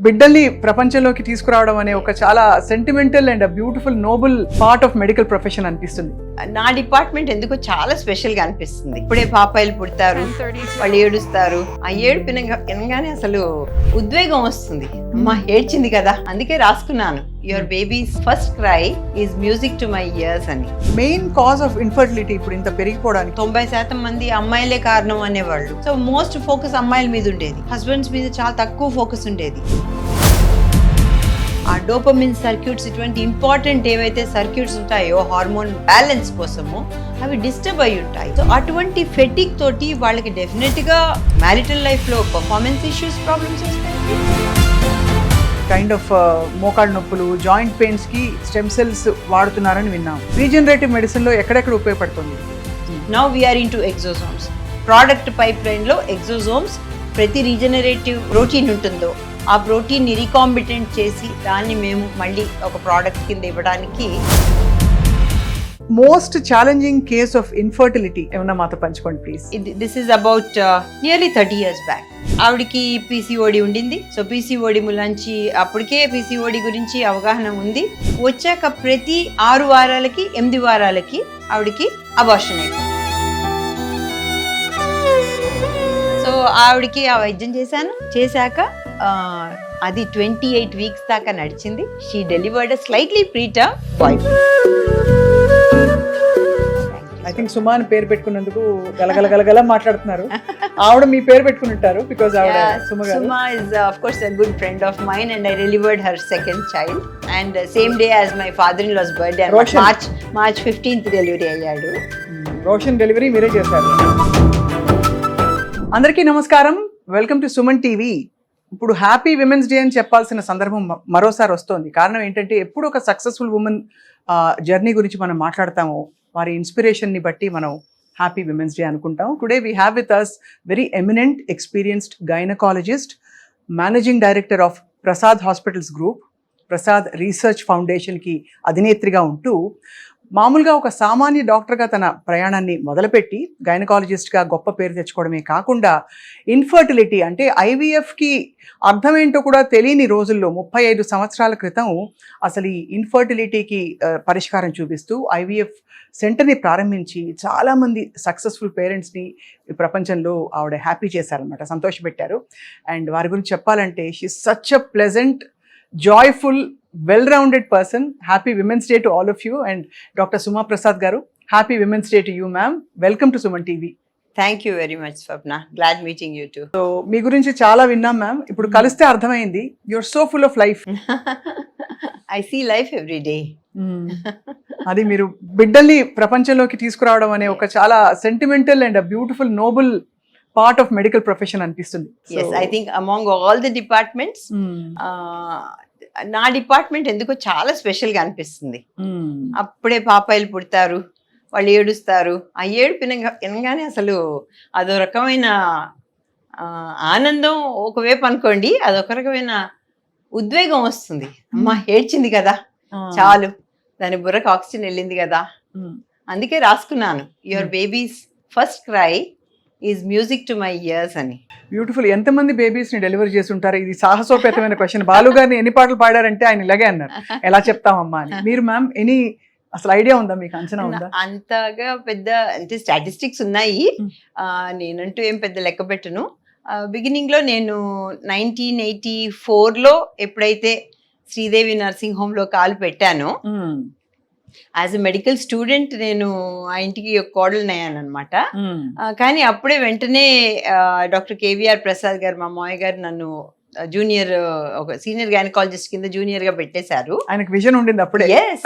బిడ్డల్ని ప్రపంచంలోకి తీసుకురావడం అనే ఒక చాలా sentimental and beautiful noble part of medical profession అనిపిస్తుంది. నా డిపార్ట్మెంట్ ఎందుకో చాలా స్పెషల్ గా అనిపిస్తుంది. ఇప్పుడే పాపాయిలు పుడతారు, వాళ్ళు ఏడుస్తారు. ఆ ఏడుపు వినగానే అసలు ఉద్వేగం వస్తుంది. అమ్మా ఏడ్చింది కదా, అందుకే రాసుకున్నాను your babies first cry is music to my years అని. మెయిన్ కాజ్ ఆఫ్ ఇన్ఫర్టిలిటీ ఇప్పుడు ఇంత పెరిగిపోవడానికి 90% మంది అమ్మాయిలే కారణం అనేవాళ్ళు. సో మోస్ట్ ఫోకస్ అమ్మాయిల మీద ఉండేది, హస్బెండ్స్ మీద చాలా తక్కువ ఫోకస్ ఉండేది. ఆ డోపమిన్ సర్క్యూట్స్, ఇటువంటి ఇంపార్టెంట్ ఏవైతే సర్క్యూట్స్ ఉంటాయో హార్మోన్ బ్యాలెన్స్ కోసము, అవి డిస్టర్బ్ అయి ఉంటాయి. సో అటువంటి ఫెటిక్ తోటి వాళ్ళకి డెఫినెట్ గా మ్యారిటల్ లైఫ్ లో పర్ఫార్మెన్స్ ఇష్యూస్ ప్రాబ్లమ్స్ వస్తాయి. కైండ్ ఆఫ్ మోకాళ్ళ నొప్పులు, జాయింట్ పెయిన్స్ కి స్టెమ్ సెల్స్ వాడుతున్నారని విన్నాం. రీజనరేటివ్ మెడిసిన్ లో ఎక్కడెక్కడ ఉపయోగపడుతుంది? Now we are into exosomes. Product pipeline లో ఎగ్జోసోమ్స్, ప్రతి రీజనరేటివ్ ప్రోటీన్ ఉంటుందో ఆ ప్రోటీన్ ని రీకాంబిటెంట్ చేసి దాన్ని మేము మళ్ళీ ఒక ప్రోడక్ట్ కింద ఇవ్వడానికి. Most challenging case of infertility ఏమన్నా మాతో పంచుకోండి please. This is about nearly 30 years back. ఆవిడికి పీసీఓడి ఉండింది. సో పీసీఓడి ములాంచి అప్పటికే పీసీఓడి గురించి అవగాహన ఉంది. వచ్చాక ప్రతి 6 వారాలకి 8 వారాలకి ఆవిడికి అబార్షన్ అయిపోయింది. సో ఆవిడికి ఆ వైద్యం చేశాక అది 28 weeks దాకా నడిచింది. She delivered slightly preterm boy. I think Suma అని పేరు పెట్టుకున్నందుకు గలగల మాట్లాడుతున్నారు. ఆవిడ మీ పేరు పెట్టుకుని ఉంటారు బికాజ్ ఆవిడ Suma is of course a good friend of mine and I delivered her second child and same day as my father-in-law's birthday and March 15th delivery అయ్యాడు. రోషన్ డెలివరీ మీరే చేశారు. అందరికీ నమస్కారం, వెల్కమ్ టు సుమన్ టీవీ. ఇప్పుడు హ్యాపీ విమెన్స్ డే అని చెప్పాల్సిన సందర్భం మరోసారి వస్తోంది. కారణం ఏంటంటే ఎప్పుడు ఒక సక్సెస్ఫుల్ ఉమెన్ జర్నీ గురించి మనం మాట్లాడతామో వారి ఇన్స్పిరేషన్ని బట్టి మనం హ్యాపీ విమెన్స్ డే అనుకుంటాం. Today we have with us very eminent experienced gynaecologist, managing director of Prasad hospitals group, Prasad research ఫౌండేషన్కి అధినేత్రిగా ఉంటూ మామూలుగా ఒక సామాన్య డాక్టర్గా తన ప్రయాణాన్ని మొదలుపెట్టి గైనకాలజిస్ట్గా గొప్ప పేరు తెచ్చుకోవడమే కాకుండా ఇన్ఫర్టిలిటీ అంటే ఐవీఎఫ్కి అర్థమేంటో కూడా తెలియని రోజుల్లో 35 సంవత్సరాల క్రితం అసలు ఈ ఇన్ఫర్టిలిటీకి పరిష్కారం చూపిస్తూ ఐవీఎఫ్ సెంటర్ని ప్రారంభించి చాలామంది సక్సెస్ఫుల్ పేరెంట్స్ని ప్రపంచంలో ఆవిడ హ్యాపీ చేశారనమాట, సంతోషపెట్టారు. అండ్ వారి గురించి చెప్పాలంటే she such a pleasant, joyful, well-rounded person. Happy Women's Day to all of you. And Dr. Suma Prasad garu, happy Women's Day to you, ma'am. Welcome to Suman TV. Thank you very much, Swapna. Glad meeting you too. So మీ గురించి చాలా విన్నాం ma'am. ఇప్పుడు కలిస్తే అర్థమైంది, you're so full of life. I see life every day. అది మీరు బిడ్డల్ని ప్రపంచంలోకి తీసుకురావడం అనే ఒక చాలా sentimental and beautiful noble part of medical profession అనిపిస్తుంది. Yes, I think among all the departments, నా డిపార్ట్మెంట్ ఎందుకో చాలా స్పెషల్ గా అనిపిస్తుంది. అప్పుడే పాపాయిలు పుడతారు, వాళ్ళు ఏడుస్తారు. ఆ ఏడుపు వినగానే అసలు అదో రకమైన ఆనందం ఒకవైపు అనుకోండి, అదొక రకమైన ఉద్వేగం వస్తుంది. అమ్మా ఏడ్చింది కదా, చాలు, దాని బుర్రకు ఆక్సిజన్ వెళ్ళింది కదా, అందుకే రాసుకున్నాను your babies first cry is music to my years అని. బ్యూటిఫుల్. ఎంతమంది బేబీస్ ని డెలివరీ చేసి ఉంటారు? ఇది సాహసోపేతమైన క్వశ్చన్. బాలు గారిని ఎన్ని పాటలు పాడారంటే ఆయన ఇలాగే అన్నారు, ఎలా చెప్తామమ్మా అని. మీరు మ్యామ్ ఎనీ అసలు ఐడియా ఉందా, మీకు అంచనా ఉందా? అంతగా పెద్ద అంటే స్టాటిస్టిక్స్ ఉన్నాయి, నేనంటూ ఏం పెద్ద లెక్క పెట్టను. బిగినింగ్ లో నేను 1984లో ఎప్పుడైతే శ్రీదేవి నర్సింగ్ హోమ్ లో కాలు పెట్టానో, యాజ్ ఎ మెడికల్ స్టూడెంట్ నేను ఆ ఇంటికి కోడలునయ్యాను అనమాట. కానీ అప్పుడే వెంటనే డాక్టర్ కేవీఆర్ ప్రసాద్ గారు, మా మామయ్య గారు, నన్ను జూనియర్, ఒక సీనియర్ గైనకాలజిస్ట్ కింద జూనియర్ గా పెట్టేశారు. ఆయనకు విజన్ ఉండింది అప్పుడే. Yes,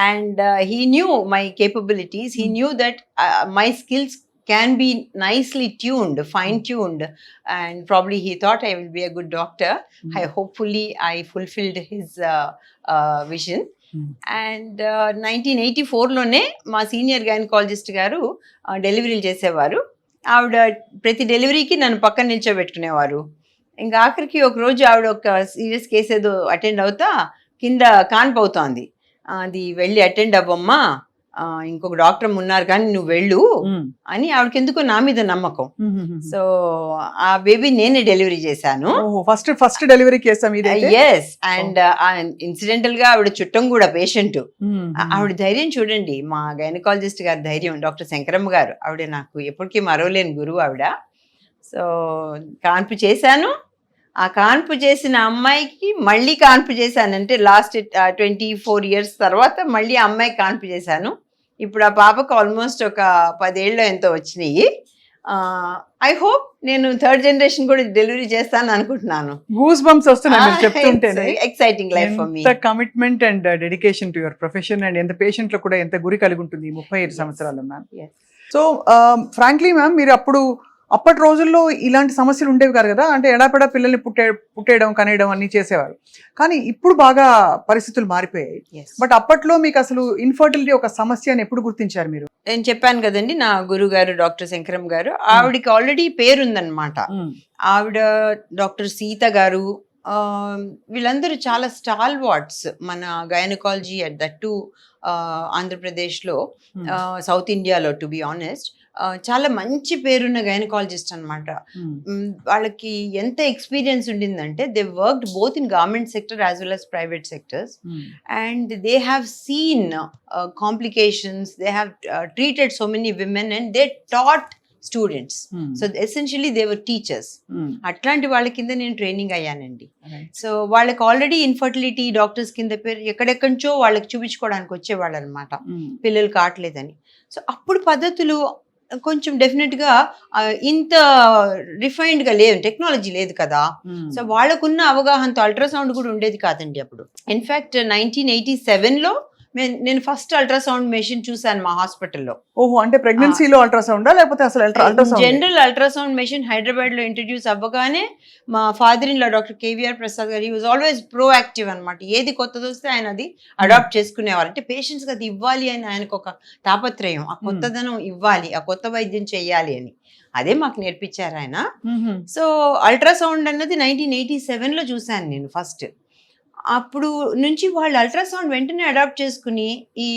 and he knew my capabilities. He knew that my skills can be nicely tuned, fine tuned, and probably he thought I will be a good doctor. Hopefully I fulfilled his vision. And 1984లోనే మా senior gynaecologist గారు డెలివరీలు చేసేవారు. ఆవిడ ప్రతి డెలివరీకి నన్ను పక్కన నిల్చోబెట్టుకునేవారు. ఇంకా ఆఖరికి ఒక రోజు ఆవిడ ఒక సీరియస్ కేసు ఏదో అటెండ్ అవుతా కింద కాన్పు అవుతోంది. అది వెళ్ళి అటెండ్ అవ్వమ్మా, ఇంకొక డాక్టర్ ఉన్నారు కానీ నువ్వు వెళ్ళు అని ఆవిడకి ఎందుకో నా మీద నమ్మకం. సో ఆ బేబీ నేనే డెలివరీ చేశాను. ఫస్ట్ డెలివరీ కేసా మీది? ఎస్. అండ్ ఇన్సిడెంటల్ గా ఆవిడ చుట్టం కూడా పేషెంట్. ఆవిడ ధైర్యం చూడండి, మా గైనకాలజిస్ట్ గారి ధైర్యం, డాక్టర్ శంకరమ్మ గారు. ఆవిడ నాకు ఎప్పటికీ మరవలేని గురువు ఆవిడ. సో కాన్పు చేశాను. ఆ కాన్పు చేసిన అమ్మాయికి మళ్ళీ కాన్పు చేశానంటే లాస్ట్ 24 years తర్వాత మళ్ళీ ఆ అమ్మాయికి కాన్పు చేశాను. ఇప్పుడు ఆ పాపకు ఆల్మోస్ట్ ఒక 10 ఏళ్ళు ఎంతో వచ్చినాయి. ఐ హోప్ నేను 3rd generation కూడా డెలివరీ చేస్తాను అనుకుంటున్నాను. గూస్ బంప్స్ వస్తున్నాయి మీరు చెప్తుంటేనే. Exciting life for me. ఎంత commitment and dedication to your profession and ఎంత పేషెంట్ లో కూడా ఎంత గురి కలిగి ఉంటుంది 35 సంవత్సరాలు మ్యామ్. సో ఫ్రాంక్లీ మ్యామ్, మీరు అప్పటి రోజుల్లో ఇలాంటి సమస్యలు ఉండేవి కాదు కదా, అంటే ఎడాపెడా పిల్లల్ని పుట్టేయడం కనేయడం అన్ని చేసేవారు. కానీ ఇప్పుడు బాగా పరిస్థితులు మారిపోయాయి. బట్ అప్పట్లో మీకు అసలు ఇన్ఫర్టిలిటీ ఒక సమస్య అని ఎప్పుడు గుర్తించారు మీరు? నేను చెప్పాను కదండి, నా గురువు గారు డాక్టర్ శంకరం గారు, ఆవిడికి ఆల్రెడీ పేరుందనమాట. ఆవిడ డాక్టర్ సీత గారు, వీళ్ళందరూ చాలా స్టాల్ వాట్స్ మన గైనకాలజీ అట్ దట్ టు ఆంధ్రప్రదేశ్లో, సౌత్ ఇండియాలో టు బి ఆనెస్ట్. చాలా మంచి పేరున్న గైనకాలజిస్ట్ అనమాట. వాళ్ళకి ఎంత ఎక్స్పీరియన్స్ ఉండిందంటే they worked both in government sector as well as private sectors, and they have seen complications, they have treated so many women and they taught students. So essentially they were teachers. అట్లాంటి వాళ్ళ కింద నేను training అయ్యానండి. So వాళ్ళకి already infertility doctors కింద పేరు ఎక్కడెక్కడి నుంచో వాళ్ళకి చూపించుకోవడానికి వచ్చేవాళ్ళు అనమాట, పిల్లలు కావట్లేదని. సో అప్పుడు పద్ధతులు కొంచెం డెఫినెట్ గా ఇంత రిఫైన్డ్ గా లేదు, టెక్నాలజీ లేదు కదా. సో వాళ్ళకున్న అవగాహనతో అల్ట్రాసౌండ్ కూడా ఉండేది కాదండి అప్పుడు. ఇన్ఫాక్ట్ 1987లో నేను ఫస్ట్ అల్ట్రాసౌండ్ మెషిన్ చూసాను మా హాస్పిటల్లో. ఓహో, అంటే ప్రెగ్నెన్సీలో అల్ట్రాసౌండా లేకపోతే అసలు ultrasound? General ultrasound machine Hyderabad లో ఇంట్రడ్యూస్ అవ్వగానే మా father in law doctor KVR Prasad గారు, హీ వాజ్ ఆల్వేస్ ప్రోయాక్టివ్ అనమాట. ఏది కొత్తది వస్తే ఆయన అది అడాప్ట్ చేసుకునేవారు. అంటే పేషెంట్స్కి అది ఇవ్వాలి అని ఆయనకు ఒక తాపత్రయం, ఆ కొత్తదనం ఇవ్వాలి, ఆ కొత్త వైద్యం చెయ్యాలి అని. అదే మాకు నేర్పించారు ఆయన. సో అల్ట్రాసౌండ్ అన్నది 1987లో చూశాను నేను ఫస్ట్. అప్పుడు నుంచి వాళ్ళు అల్ట్రాసౌండ్ వెంటనే అడాప్ట్ చేసుకుని ఈ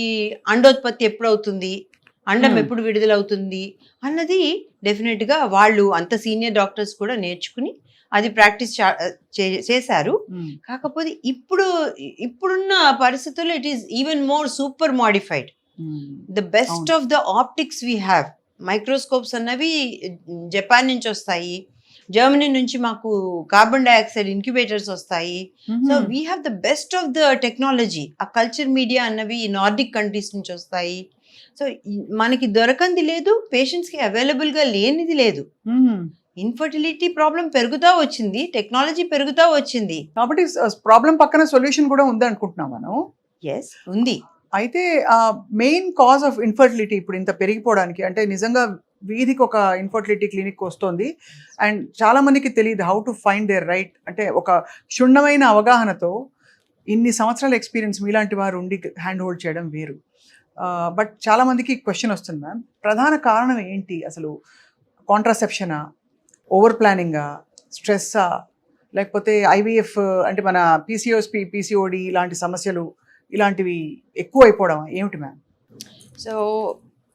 అండోత్పత్తి ఎప్పుడవుతుంది, అండం ఎప్పుడు విడుదలవుతుంది అన్నది డెఫినెట్గా వాళ్ళు అంత సీనియర్ డాక్టర్స్ కూడా నేర్చుకుని అది ప్రాక్టీస్ చేశారు. కాకపోతే ఇప్పుడున్న పరిస్థితుల్లో it is even more super modified. The best of the optics we have. Microscopes అన్నవి జపాన్ నుంచి వస్తాయి, జర్మనీ నుంచి మాకు కార్బన్ డైఆక్సైడ్ ఇంక్యుబేటర్స్ వస్తాయి. So we have the best of the technology. ఆ కల్చర్ మీడియా అన్నవి నార్డిక్ కంట్రీస్ నుంచి వస్తాయి. సో మనకి దొరకంది లేదు, పేషెంట్స్కి అవైలబుల్గా లేనిది లేదు. ఇన్ఫర్టిలిటీ ప్రాబ్లం పెరుగుతా వచ్చింది, టెక్నాలజీ పెరుగుతా వచ్చింది, కాబట్టి ప్రాబ్లం పక్కన సొల్యూషన్ కూడా ఉంది అనుకుంటున్నాం మనం. ఎస్, ఉంది. అయితే మెయిన్ కాజ్ ఆఫ్ ఇన్ఫర్టిలిటీ ఇప్పుడు ఇంత పెరిగిపోవడానికి, అంటే నిజంగా వీధికి ఒక ఇన్ఫర్టిలిటీ క్లినిక్ వస్తుంది అండ్ చాలా మందికి తెలియదు how to find their right. అంటే ఒక క్షుణ్ణమైన అవగాహనతో ఇన్ని సంవత్సరాల ఎక్స్పీరియన్స్ మీలాంటి వారు ఉండి హ్యాండ్ హోల్డ్ చేయడం వేరు. బట్ చాలా మందికి క్వశ్చన్ వస్తుంది, మ్యామ్, ప్రధాన కారణం ఏంటి అసలు? కాంట్రాసెప్షనా, ఓవర్ ప్లానింగా, స్ట్రెస్సా, లేకపోతే ఐవీఎఫ్ అంటే మన పీసీఓడి ఇలాంటి సమస్యలు ఇలాంటివి ఎక్కువ అయిపోవడం ఏమిటి మ్యామ్? సో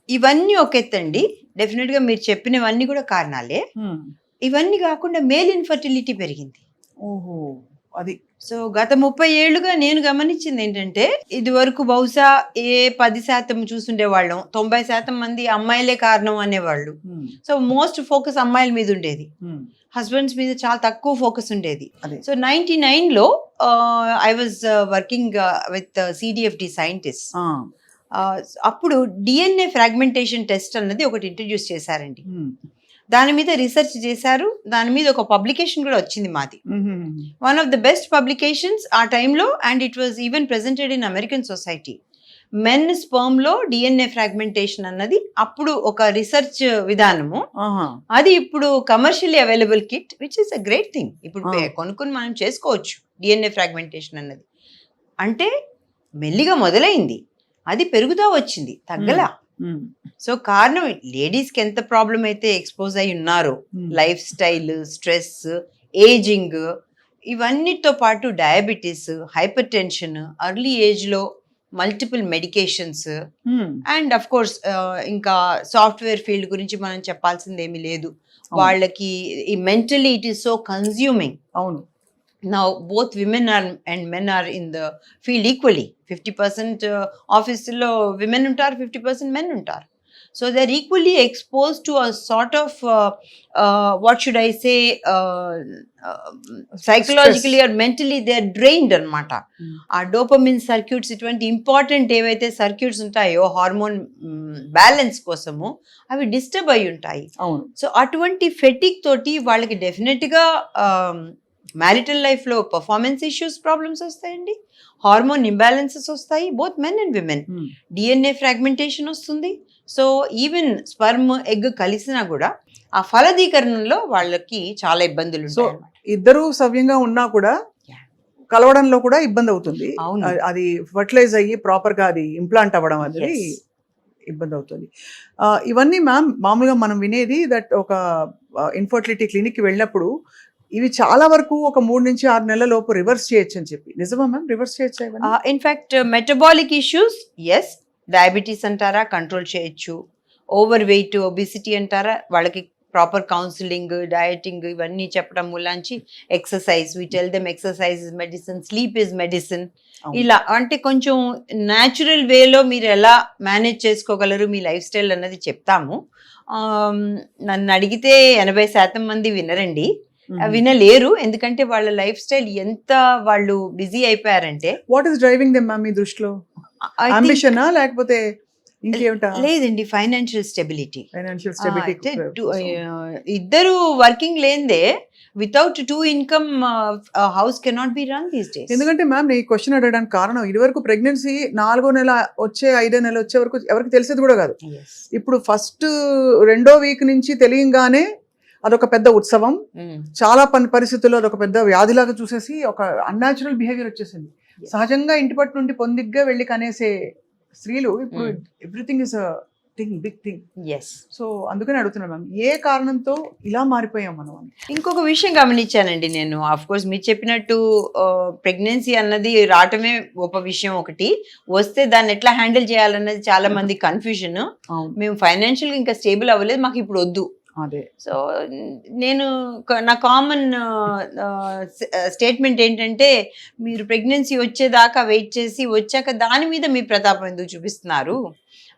ఇవన్నీ ఒక ఎత్తండి. డెఫినెట్గా మీరు చెప్పినవన్నీ కూడా కారణాలే. ఇవన్నీ కాకుండా మేల్ ఇన్ఫర్టిలిటీ పెరిగింది. ఓహో, అది. సో గత 30 ఏళ్లుగా నేను గమనించింది ఏంటంటే, ఇది వరకు బహుశా 10% చూసుండేవాళ్ళం, 90% మంది అమ్మాయిలే కారణం అనేవాళ్ళు. సో మోస్ట్ ఫోకస్ అమ్మాయిల మీద ఉండేది, హస్బెండ్స్ మీద చాలా తక్కువ ఫోకస్ ఉండేది. సో 99లో I was working with CDFD scientist. అప్పుడు డిఎన్ఏ ఫ్రాగ్మెంటేషన్ టెస్ట్ అన్నది ఒకటి ఇంట్రడ్యూస్ చేశారండి. దాని మీద రీసెర్చ్ చేశారు, దాని మీద ఒక పబ్లికేషన్ కూడా వచ్చింది మాది. One of the best publications ఆ టైంలో, and it was even presented in American society. Men sperm లో డిఎన్ఏ ఫ్రాగ్మెంటేషన్ అన్నది అప్పుడు ఒక రీసెర్చ్ విధానము. అది ఇప్పుడు commercially available kit, which is a great thing. ఇప్పుడు కొనుక్కొని మనం చేసుకోవచ్చు డిఎన్ఏ ఫ్రాగ్మెంటేషన్ అన్నది. అంటే మెల్లిగా మొదలైంది, అది పెరుగుతూ వచ్చింది, తగ్గలా. సో కారణం లేడీస్కి ఎంత ప్రాబ్లం అయితే ఎక్స్పోజ్ అయి ఉన్నారో, లైఫ్ స్టైల్, స్ట్రెస్, ఏజింగ్, ఇవన్నిటితో పాటు డయాబెటీస్, హైపర్ టెన్షన్, ఎర్లీ ఏజ్లో multiple medications, Hmm. And of course ఇంకా సాఫ్ట్వేర్ ఫీల్డ్ గురించి మనం చెప్పాల్సింది ఏమీ లేదు. వాళ్ళకి mentally it is so consuming. అవును. Now both women and men are in the field equally. 50% office lo women untar, 50% men untar. So they're equally exposed to a sort of what should I say, psychologically or mentally they're drained anamata. Our dopamine circuits itvanti important evaithe circuits untayo hormone balance kosamu avi disturb ayi untayi. అవును. So atvanti fatigue toti vallaki definitely ga marital లైఫ్లో performance issues problems వస్తాయండి, hormone imbalances వస్తాయి, both men and women. DNA fragmentation వస్తుంది. So even sperm egg కలిసినా కూడా ఆ ఫలదీకరణలో వాళ్ళకి చాలా ఇబ్బందులు సో ఉంటాయి. ఇద్దరు సవ్యంగా ఉన్నా కూడా కలవడంలో కూడా ఇబ్బంది అవుతుంది. అవును. అది ఫర్టిలైజ్ అయ్యి ప్రాపర్ గా అది ఇంప్లాంట్ అవ్వడం అనేది Yes. ఇబ్బంది అవుతుంది. ఇవన్నీ మ్యామ్ మామూలుగా మనం వినేది దట్ ఒక ఇన్ఫర్టిలిటీ క్లినిక్ వెళ్ళినప్పుడు ఇవి చాలా వరకు ఒక 3 నుంచి 6 నెలల లోపు రివర్స్ చేయొచ్చు అని చెప్పి, నిజమా మ్యామ్? రివర్స్ చేయొచ్చా ఇవన్నీ? In fact metabolic issues yes, diabetes అంటారా కంట్రోల్ చేయొచ్చు. ఓవర్ వెయిట్ ఒబిసిటీ అంటారా వాళ్ళకి ప్రాపర్ కౌన్సిలింగ్ డయటింగ్ ఇవన్నీ చెప్పడం మూలాంచి exercise, we tell them exercise is medicine, sleep is medicine. ఇలా అంటే కొంచెం న్యాచురల్ వేలో మీరు ఎలా మేనేజ్ చేసుకోగలరు మీ లైఫ్ స్టైల్ అన్నది చెప్తాము. నన్ను అడిగితే 80% మంది వినరండి, వినలేరు. ఎందుకంటే వాళ్ళ లైఫ్ స్టైల్ ఎంత వాళ్ళు బిజీ అయిపోయారంటే. What is driving them ma'am మీ దృష్టిలో? అంబిషనా లేకపోతే ఇంకేమిటా? లేదండి, ఫైనాన్షియల్ స్టెబిలిటీ. Financial stability. ఇద్దరు వర్కింగ్ లేనిదే without 2 income house cannot be run these days. ఎందుకంటే మ్యామ్ నేను ఈ క్వశ్చన్ అడగడానికి కారణం, ఇదివరకు ప్రెగ్నెన్సీ 4వ నెల వచ్చే 5వ నెల వచ్చే వరకు ఎవరికి తెలిసేది కూడా కాదు. ఇప్పుడు ఫస్ట్ 2వ వీక్ నుంచి తెలియంగానే అదొక పెద్ద ఉత్సవం, చాలా పరిస్థితుల్లో అదొక పెద్ద వ్యాధిలాగా చూసేసి ఒక అన్యాచురల్ బిహేవియర్ వచ్చేసింది. సహజంగా ఇంటి పట్టు నుండి పొందిగ్గా వెళ్ళి కనేసే స్త్రీలు ఇప్పుడు everything is big thing. So అందుకని అడుగుతున్నాను మ్యామ్, ఏ కారణంతో ఇలా మారిపోయాం మనం అని. ఇంకొక విషయం గమనించానండి నేను. ఆఫ్ కోర్స్ మీరు చెప్పినట్టు ప్రెగ్నెన్సీ అన్నది రావటమే గొప్ప విషయం ఒకటి, వస్తే దాన్ని ఎట్లా హ్యాండిల్ చేయాలన్నది చాలా మంది కన్ఫ్యూజన్. మేము ఫైనాన్షియల్గా ఇంకా స్టేబుల్ అవ్వలేదు, మాకు ఇప్పుడు వద్దు. అదే. సో నేను నా కామన్ స్టేట్మెంట్ ఏంటంటే, మీరు ప్రెగ్నెన్సీ వచ్చేదాకా వెయిట్ చేసి వచ్చాక దాని మీద మీ ప్రతాపం ఎందుకు చూపిస్తున్నారు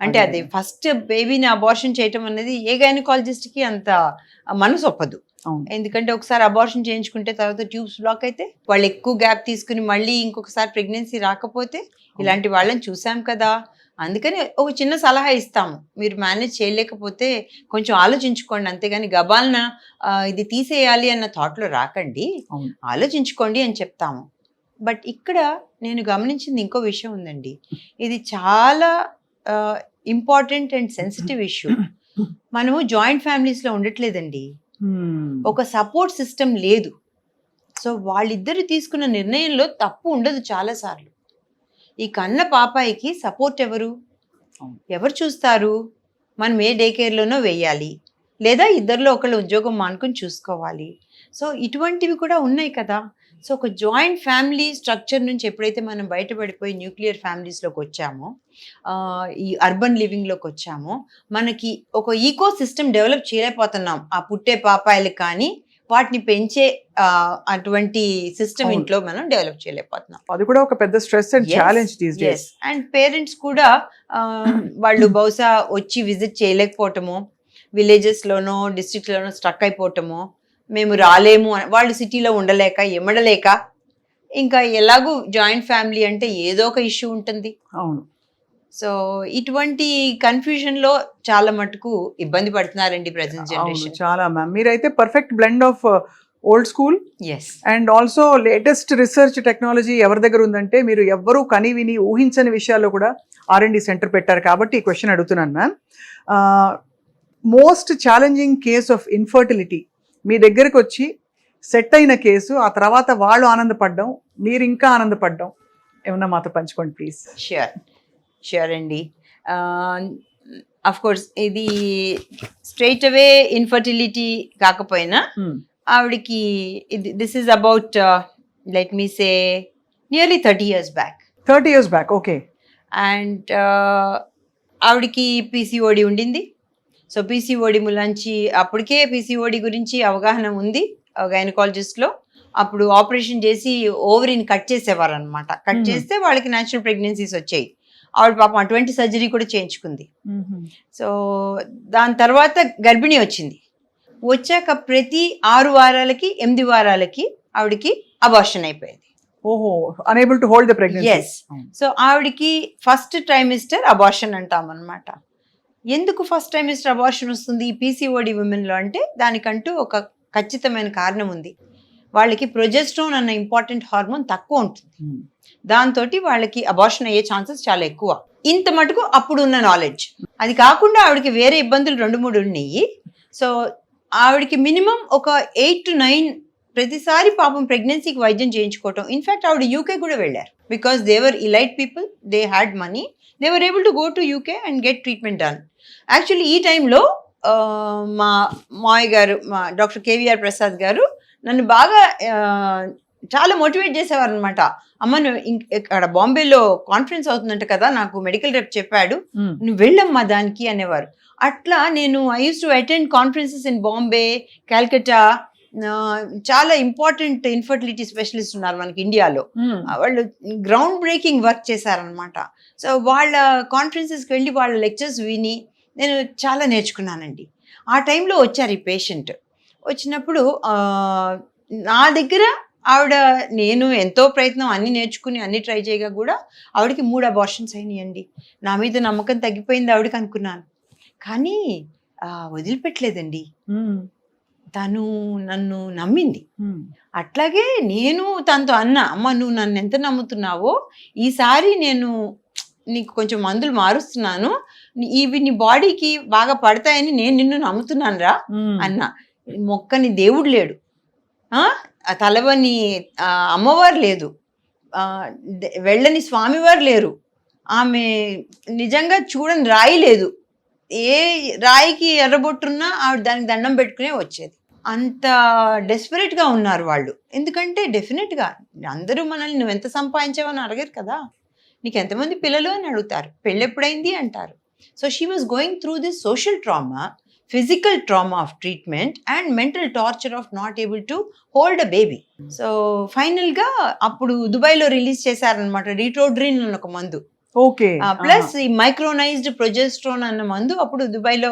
అంటే, అది ఫస్ట్ బేబీని అబార్షన్ చేయటం అనేది ఏ గైనకాలజిస్ట్కి అంత మనసు ఒప్పదు. ఎందుకంటే ఒకసారి అబార్షన్ చేయించుకుంటే తర్వాత ట్యూబ్స్ బ్లాక్ అయితే వాళ్ళు ఎక్కువ గ్యాప్ తీసుకుని మళ్ళీ ఇంకొకసారి ప్రెగ్నెన్సీ రాకపోతే ఇలాంటి వాళ్ళని చూసాం కదా. అందుకని ఒక చిన్న సలహా ఇస్తాము, మీరు మేనేజ్ చేయలేకపోతే కొంచెం ఆలోచించుకోండి, అంతేగాని గబాల్న ఇది తీసేయాలి అన్న థాట్లో రాకండి, ఆలోచించుకోండి అని చెప్తాము. బట్ ఇక్కడ నేను గమనించింది ఇంకో విషయం ఉందండి, ఇది చాలా ఇంపార్టెంట్ అండ్ సెన్సిటివ్ ఇష్యూ. మనము జాయింట్ ఫ్యామిలీస్లో ఉండట్లేదండి, ఒక సపోర్ట్ సిస్టమ్ లేదు. సో వాళ్ళిద్దరు తీసుకున్న నిర్ణయంలో తప్పు ఉండదు చాలాసార్లు. ఈ కన్న పాపాయికి సపోర్ట్ ఎవరు చూస్తారు? మనం ఏ డే కేర్లోనో వేయాలి, లేదా ఇద్దరిలో ఒకళ్ళు ఉద్యోగం మానుకొని చూసుకోవాలి. సో ఇటువంటివి కూడా ఉన్నాయి కదా. సో ఒక జాయింట్ ఫ్యామిలీ స్ట్రక్చర్ నుంచి ఎప్పుడైతే మనం బయటపడిపోయి న్యూక్లియర్ ఫ్యామిలీస్లోకి వచ్చామో, ఈ అర్బన్ లివింగ్లోకి వచ్చామో, మనకి ఒక ఈకో సిస్టమ్ డెవలప్ చేయలేకపోతున్నాం. ఆ పుట్టే పాపాయిలు కానీ వాటిని పెంచే అటువంటి సిస్టమ్ ఇంట్లో మనం డెవలప్ చేయలేకపోతున్నాం. అది కూడా ఒక పెద్ద stress and challenge these days. And parents కూడా వాళ్ళు బహుశా వచ్చి విజిట్ చేయలేకపోవటము, విలేజెస్లోనో డిస్ట్రిక్ట్లోనో స్ట్రక్ అయిపోవటము, మేము రాలేము, వాళ్ళు సిటీలో ఉండలేక ఎమడలేక, ఇంకా ఎలాగూ జాయింట్ ఫ్యామిలీ అంటే ఏదో ఒక ఇష్యూ ఉంటుంది. అవును. సో ఇటువంటి కన్ఫ్యూజన్ లో చాలా మటుకు ఇబ్బంది పడుతున్నారండి ప్రెజెంట్ జనరేషన్. చాలా మ్యామ్, మీరైతే perfect blend of old school and also latest research technology ఎవరి దగ్గర ఉందంటే, మీరు ఎవ్వరూ కని విని ఊహించని విషయాల్లో కూడా R&D సెంటర్ పెట్టారు కాబట్టి ఈ క్వశ్చన్ అడుగుతున్నాను ma'am. Most challenging case of infertility మీ దగ్గరకు వచ్చి సెట్ అయిన కేసు, ఆ తర్వాత వాళ్ళు ఆనందపడ్డం, మీరు ఇంకా ఆనందపడ్డం ఏమన్నా మాతో పంచుకోండి ప్లీజ్. షూర్ అండి. అఫ్ కోర్స్ ఇది స్ట్రైట్ అవే ఇన్ఫర్టిలిటీ కాకపోయినా ఆవిడకి this is about let me say nearly 30 years back. 30 years back. Okay. And ఆవిడకి పీసీఓడి ఉండింది. సో పీసీఓడి ములాంచి అప్పటికే పీసీఓడి గురించి అవగాహన ఉంది గైనకాలజిస్ట్లో. అప్పుడు ఆపరేషన్ చేసి ఓవరీని కట్ చేసేవారు అనమాట. కట్ చేస్తే వాళ్ళకి న్యాచురల్ ప్రెగ్నెన్సీస్ వచ్చాయి. ఆవిడ పాపం అటువంటి సర్జరీ కూడా చేయించుకుంది. సో దాని తర్వాత గర్భిణి వచ్చింది. వచ్చాక ప్రతి 6 వారాలకి 8 వారాలకి ఆవిడకి అబార్షన్ అయిపోయింది. ఓహో, unable to hold the pregnancy. Yes. So ఆవిడకి ఫస్ట్ ట్రైమిస్టర్ అబార్షన్ అంటాం అనమాట. ఎందుకు ఫస్ట్ ట్రైమిస్టర్ అబార్షన్ వస్తుంది ఈ పీసీఓడి ఉమెన్లో అంటే దానికంటూ ఒక ఖచ్చితమైన కారణం ఉంది. వాళ్ళకి ప్రొజెస్ట్రోన్ అన్న ఇంపార్టెంట్ హార్మోన్ తక్కువ ఉంటుంది. దాంతో వాళ్ళకి అబార్షన్ అయ్యే ఛాన్సెస్ చాలా ఎక్కువ. ఇంత మటుకు అప్పుడు ఉన్న నాలెడ్జ్. అది కాకుండా ఆవిడకి వేరే ఇబ్బందులు 2-3 ఉన్నాయి. సో ఆవిడకి మినిమం ఒక 8 to 9 ప్రతిసారి పాపం ప్రెగ్నెన్సీకి వైద్యం చేయించుకోవటం. ఇన్ఫ్యాక్ట్ ఆవిడ యూకే కూడా వెళ్ళారు. Because they were elite people, they had money, they were able to go to UK and get treatment done. Actually ఈ టైంలో మా మావయ్య గారు, మా డాక్టర్ కేవీఆర్ ప్రసాద్ గారు నన్ను బాగా చాలా మోటివేట్ చేసేవారు అనమాట. అమ్మ నువ్వు ఇక్కడ బాంబేలో కాన్ఫరెన్స్ అవుతుందంట కదా, నాకు మెడికల్ రేప్ చెప్పాడు, నువ్వు వెళ్ళమ్మా దానికి అనేవారు. అట్లా నేను I use to attend conferences in Bombay, Calcutta. చాలా ఇంపార్టెంట్ ఇన్ఫర్టిలిటీ స్పెషలిస్ట్ ఉన్నారు మనకి ఇండియాలో. వాళ్ళు గ్రౌండ్ బ్రేకింగ్ వర్క్ చేశారనమాట. సో వాళ్ళ కాన్ఫరెన్సెస్కి వెళ్ళి వాళ్ళ లెక్చర్స్ విని నేను చాలా నేర్చుకున్నానండి. ఆ టైంలో వచ్చారు ఈ పేషెంట్. వచ్చినప్పుడు నా దగ్గర ఆవిడ, నేను ఎంతో ప్రయత్నం అన్ని నేర్చుకుని అన్ని ట్రై చేయగా కూడా ఆవిడకి 3 అబార్షన్స్ అయినాయండి. నా మీద నమ్మకం తగ్గిపోయింది ఆవిడకి అనుకున్నాను. కానీ వదిలిపెట్టలేదండి. తను నన్ను నమ్మింది. అట్లాగే నేను తనతో అన్నా, అమ్మ నువ్వు నన్ను ఎంత నమ్ముతున్నావో ఈసారి నేను నీకు కొంచెం మందులు మారుస్తున్నాను, ఇవి నీ బాడీకి బాగా పడతాయని నేను నిన్ను నమ్ముతున్నాను రా అన్నా. మొక్కని దేవుడు లేడు, తలవని అమ్మవారు లేదు, వెళ్ళని స్వామివారు లేరు, ఆమె నిజంగా చూడని రాయి లేదు. ఏ రాయికి ఎర్రబొట్టున్నా ఆవిడ దానికి దండం పెట్టుకునే వచ్చేది. అంత డెస్పరేట్గా ఉన్నారు వాళ్ళు. ఎందుకంటే డెఫినెట్గా అందరూ మనల్ని నువ్వు ఎంత సంపాదించావని అడగరు కదా, నీకు ఎంతమంది పిల్లలు అని అడుగుతారు, పెళ్ళి ఎప్పుడైంది అంటారు. So she was going through this social trauma, physical trauma of treatment and mental torture of not able to hold a baby. So ఫైనల్గా అప్పుడు దుబాయ్లో రిలీజ్ చేశారనమాట రిట్రోడ్రిన్ అన్న ఒక మందు. ఓకే. ప్లస్ ఈ మైక్రోనైజ్డ్ ప్రొజెస్ట్రోన్ అన్న మందు అప్పుడు దుబాయ్లో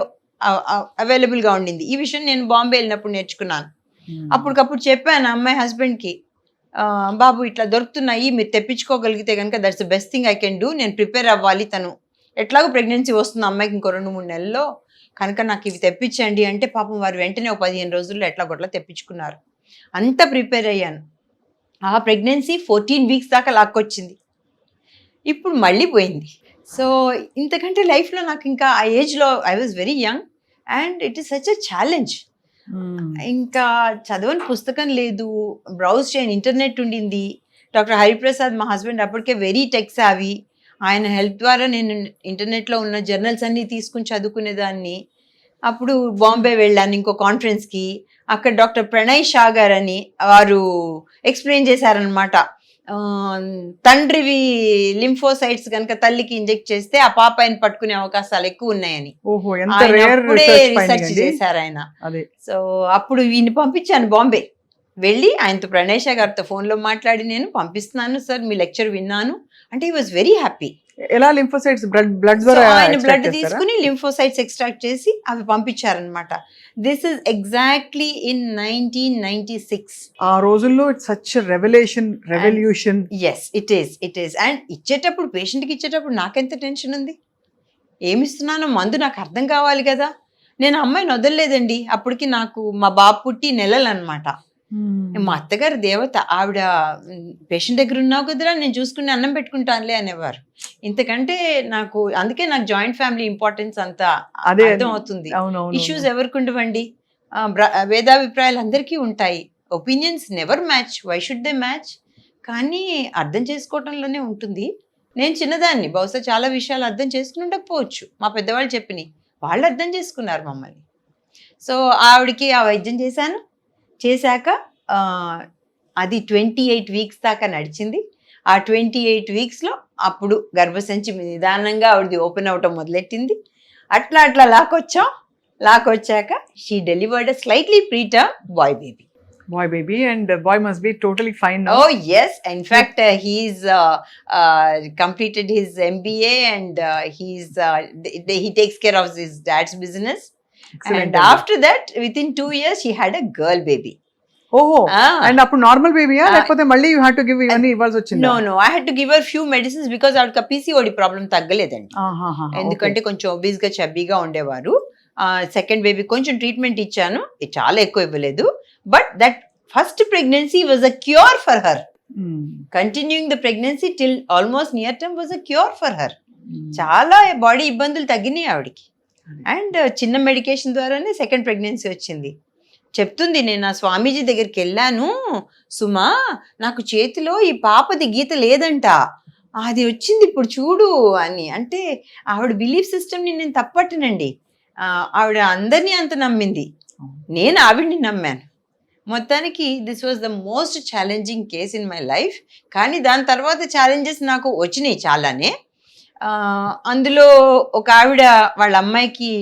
అవైలబుల్ గా ఉండింది. ఈ విషయం నేను బాంబే వెళ్ళినప్పుడు నేర్చుకున్నాను. అప్పటికప్పుడు చెప్పాను అమ్మాయి హస్బెండ్కి, బాబు ఇట్లా దొరుకుతున్నాయి, మీరు తెప్పించుకోగలిగితే కనుక that's the best thing I can do, నేను ప్రిపేర్ అవ్వాలి, తను ఎట్లాగో ప్రెగ్నెన్సీ వస్తుంది అమ్మాయికి ఇంకో 2-3 నెలల్లో, కనుక నాకు ఇవి తెప్పించండి అంటే పాపం వారు వెంటనే 15 రోజుల్లో ఎట్లా గొట్లా తెప్పించుకున్నారు. అంతా ప్రిపేర్ అయ్యాను. ఆ ప్రెగ్నెన్సీ 14 వీక్స్ దాకా లాక్కొచ్చింది. ఇప్పుడు మళ్ళీ పోయింది. సో ఇంతకంటే లైఫ్లో నాకు ఇంకా ఆ ఏజ్లో I was very young and it is such a challenge. ఇంకా చదవని పుస్తకం లేదు, బ్రౌజ్ చేయని ఇంటర్నెట్ ఉండింది. డాక్టర్ హరిప్రసాద్ మా హస్బెండ్ అప్పటికే వెరీ టెక్ సావి, ఆయన హెల్ప్ ద్వారా నేను ఇంటర్నెట్లో ఉన్న జర్నల్స్ అన్నీ తీసుకుని చదువుకునేదాన్ని. అప్పుడు బాంబే వెళ్ళాను ఇంకో కాన్ఫరెన్స్కి. అక్కడ డాక్టర్ ప్రణయ్ షా గారు అని వారు ఎక్స్ప్లెయిన్ చేశారనమాట, తండ్రివి లింఫోసైట్స్ కనుక తల్లికి ఇంజెక్ట్ చేస్తే ఆ పాపాయిని పట్టుకునే అవకాశాలు ఎక్కువ ఉన్నాయని రీసెర్చ్ చేశారు ఆయన. సో అప్పుడు వీడిని పంపించాను బాంబే. వెళ్ళి ఆయనతో ప్రణయ్ షా గారితో ఫోన్లో మాట్లాడి నేను పంపిస్తున్నాను సార్ మీ లెక్చర్ విన్నాను అంటే హీ వాజ్ వెరీ హ్యాపీ. ఎలా లింఫోసైట్స్ బ్లడ్ ద్వారా ఆయన బ్లడ్ తీసుకుని లింఫోసైట్స్ ఎక్స్ట్రాక్ట్ చేసి అవి పంపించారనమాట. This is exactly in 1996. ఆ రోజుల్లో it's such revolution. Yes it is. And ఇచ్చేటప్పుడు పేషెంట్కి ఇచ్చేటప్పుడు నాకెంత టెన్షన్ ఉంది, ఏమిస్తున్నానో మందు నాకు అర్థం కావాలి కదా. నేను అమ్మాయిని వదలలేదండి. అప్పటికి నాకు మా బాబు పుట్టి నెలలు అనమాట. మా అత్తగారు దేవత, ఆవిడ పేషెంట్ దగ్గర ఉన్నావు కదరా నేను చూసుకుని అన్నం పెట్టుకుంటానులే అనేవారు. ఇంతకంటే నాకు అందుకే నాకు జాయింట్ ఫ్యామిలీ ఇంపార్టెన్స్ అంతా అర్థం అవుతుంది. ఇష్యూస్ ఎవరికి ఉండవండి, భేదాభిప్రాయాలు అందరికీ ఉంటాయి, opinions never match, why should they match, కానీ అర్థం చేసుకోవటంలోనే ఉంటుంది. నేను చిన్నదాన్ని, బహుశా చాలా విషయాలు అర్థం చేసుకుని ఉండకపోవచ్చు, మా పెద్దవాళ్ళు చెప్పినాయి, వాళ్ళు అర్థం చేసుకున్నారు మమ్మల్ని. సో ఆవిడకి ఆ వైద్యం చేశాక అది 28 వీక్స్ దాకా నడిచింది. ఆ 28 వీక్స్లో అప్పుడు గర్భసంచి నిదానంగా ఆవిడది ఓపెన్ అవటం మొదలెట్టింది. అట్లా అట్లా లాక్కొచ్చాక she delivered slightly preterm boy baby. Boy baby, and boy must be totally fine now. Oh yes, in fact he's completed his MBA and he takes care of his dad's business. Excellent. And after that, within 2 years, she had a girl baby. Oh, and appudu normal baby ya lekapothe malli you had to give ivanni ivalsi vachinda? No, I had to give her few medicines because avadiki PCOD problem తగ్గలేదండి. ఎందుకంటే కొంచెం obese గా చబ్బీగా ఉండేవారు. Second baby కొంచెం treatment ఇచ్చాను, చాలా ఎక్కువ ఇవ్వలేదు. But that first pregnancy was a cure for her. Continuing the pregnancy till almost near term was a cure for her. చాలా బాడీ ఇబ్బందులు తగ్గినాయి ఆవిడకి. అండ్ చిన్న మెడికేషన్ ద్వారానే సెకండ్ ప్రెగ్నెన్సీ వచ్చింది. చెప్తుంది, నేను నా స్వామీజీ దగ్గరికి వెళ్ళాను, సుమా నాకు చేతిలో ఈ పాపది గీత లేదంట, అది వచ్చింది ఇప్పుడు చూడు అని. అంటే ఆవిడ బిలీఫ్ సిస్టమ్ని నేను తప్పట్టనండి. ఆవిడ అందరినీ అంత నమ్మింది, నేను ఆవిడ్ని నమ్మాను. మొత్తానికి this was the most challenging case in my life. కానీ దాని తర్వాత ఛాలెంజెస్ నాకు వచ్చినాయి చాలానే. అందులో ఒక ఆవిడ వాళ్ళ అమ్మాయికి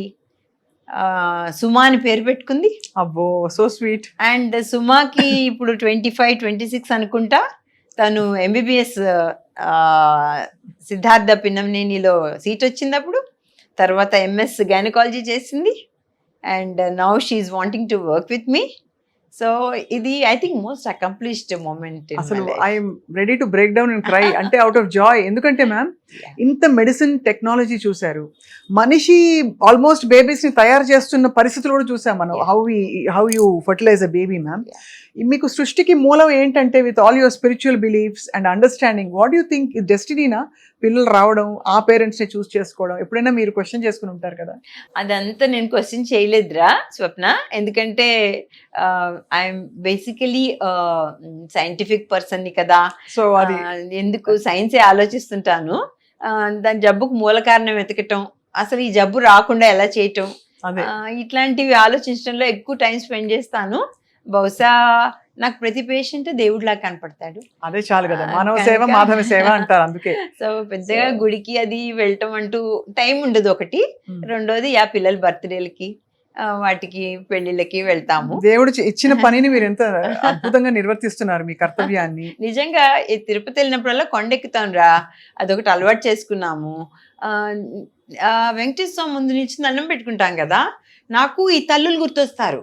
సుమా అని పేరు పెట్టుకుంది. అబ్బో, సో స్వీట్. అండ్ సుమాకి ఇప్పుడు 25-26 అనుకుంటా. తను MBBS సిద్ధార్థ పిన్నంనేనిలో సీట్ వచ్చింది అప్పుడు. తర్వాత MS గైనకాలజీ చేసింది. And now she is wanting to work with me. So ఇది I think most accomplished moment. అసలు I'm ready to break down and cry, అంటే అవుట్ ఆఫ్ జాయ్. ఎందుకంటే మ్యామ్ ఇంత మెడిసిన్ టెక్నాలజీ చూశారు, మనిషి ఆల్మోస్ట్ బేబీస్ ని తయారు చేస్తున్న పరిస్థితులు కూడా చూసాం మనం. How you fertilise a baby ma'am. మీకు సృష్టికి మూలం ఏంటంటే with all your spiritual beliefs and understanding, what you think ఇది డెస్టినీనా పిల్లలు రావడం, ఆ పేరెంట్స్ ని చూస్ చేసుకోవడం? ఎప్పుడైనా మీరు క్వశ్చన్ చేసుకుని ఉంటారు కదా? అదంతా నేను క్వశ్చన్ చేయలేదురా స్వప్న, ఎందుకంటే ఐఎమ్ బేసికలీ సైంటిఫిక్ పర్సన్ని కదా. సో అది ఎందుకు సైన్సే ఆలోచిస్తుంటాను. దాని జబ్బుకు మూల కారణం వెతకటం, అసలు ఈ జబ్బు రాకుండా ఎలా చేయటం, ఇట్లాంటివి ఆలోచించడంలో ఎక్కువ టైం స్పెండ్ చేస్తాను. బహుశా నాకు ప్రతి పేషెంట్ దేవుడిలా కనపడతాడు. అదే చాలు కదా, మానవ సేవ మాధవ సేవ అంటారు అందుకే. సో పెద్దగా గుడికి అది వెళ్ళటం అంటూ టైం ఉండదు ఒకటి. రెండోది పిల్లల బర్త్డేలకి వాటికి పెళ్లిళ్ళకి వెళ్తాము. దేవుడు ఇచ్చిన పనిని మీరు ఎంత అద్భుతంగా నిర్వర్తిస్తున్నారు, మీ కర్తవ్యాన్ని. నిజంగా ఈ తిరుపతి వెళ్ళినప్పుడల్లా కొండెక్కుతాం రా, అదొకటి అలవాటు చేసుకున్నాము. వెంకటేశ్వర స్వామి ముందు నుంచి దండం పెట్టుకుంటాం కదా, నాకు ఈ తల్లులు గుర్తొస్తారు.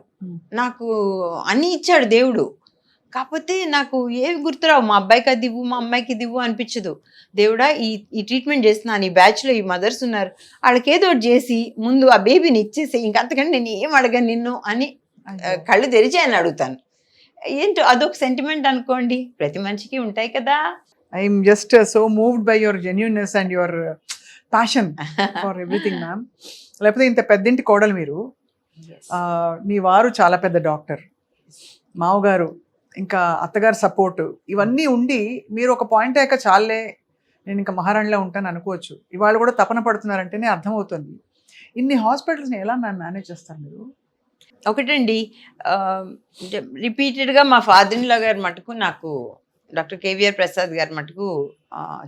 నాకు అన్ని ఇచ్చాడు దేవుడు, కాకపోతే నాకు ఏవి గుర్తురావు. మా అబ్బాయికి అది ఇవ్వు, మా అమ్మాయికి ఇది ఇవ్వు అనిపించదు. దేవుడా ఈ ట్రీట్మెంట్ చేస్తున్నాను, ఈ బ్యాచ్లో ఈ మదర్స్ ఉన్నారు, వాళ్ళకి ఏదో ఒకటి చేసి ముందు ఆ బేబీని ఇచ్చేసి ఇంకంతకంటే నేను ఏం అడగను నిన్ను అని కళ్ళు తెరిచి అని అడుగుతాను. ఏంటో అదొక సెంటిమెంట్ అనుకోండి, ప్రతి మనిషికి ఉంటాయి కదా. I'm just so moved by your genuineness and your passion for everything ma'am. లేకపోతే ఇంత పెద్దింటి కోడలు మీరు, మీ వారు చాలా పెద్ద డాక్టర్, మావగారు, ఇంకా అత్తగారు సపోర్టు, ఇవన్నీ ఉండి మీరు ఒక పాయింట్ అయ్యాక చాలే నేను ఇంకా మహారాణిలో ఉంటాను అనుకోవచ్చు. ఇవాళ కూడా తపన పడుతున్నారంటేనే అర్థమవుతుంది. ఇన్ని హాస్పిటల్స్ని ఎలా మేనేజ్ చేస్తారు మీరు? ఒకటండి, రిపీటెడ్గా మా ఫాదర్ ఇన్ లా గారు మటుకు, నాకు డాక్టర్ KVR ప్రసాద్ గారు మటుకు,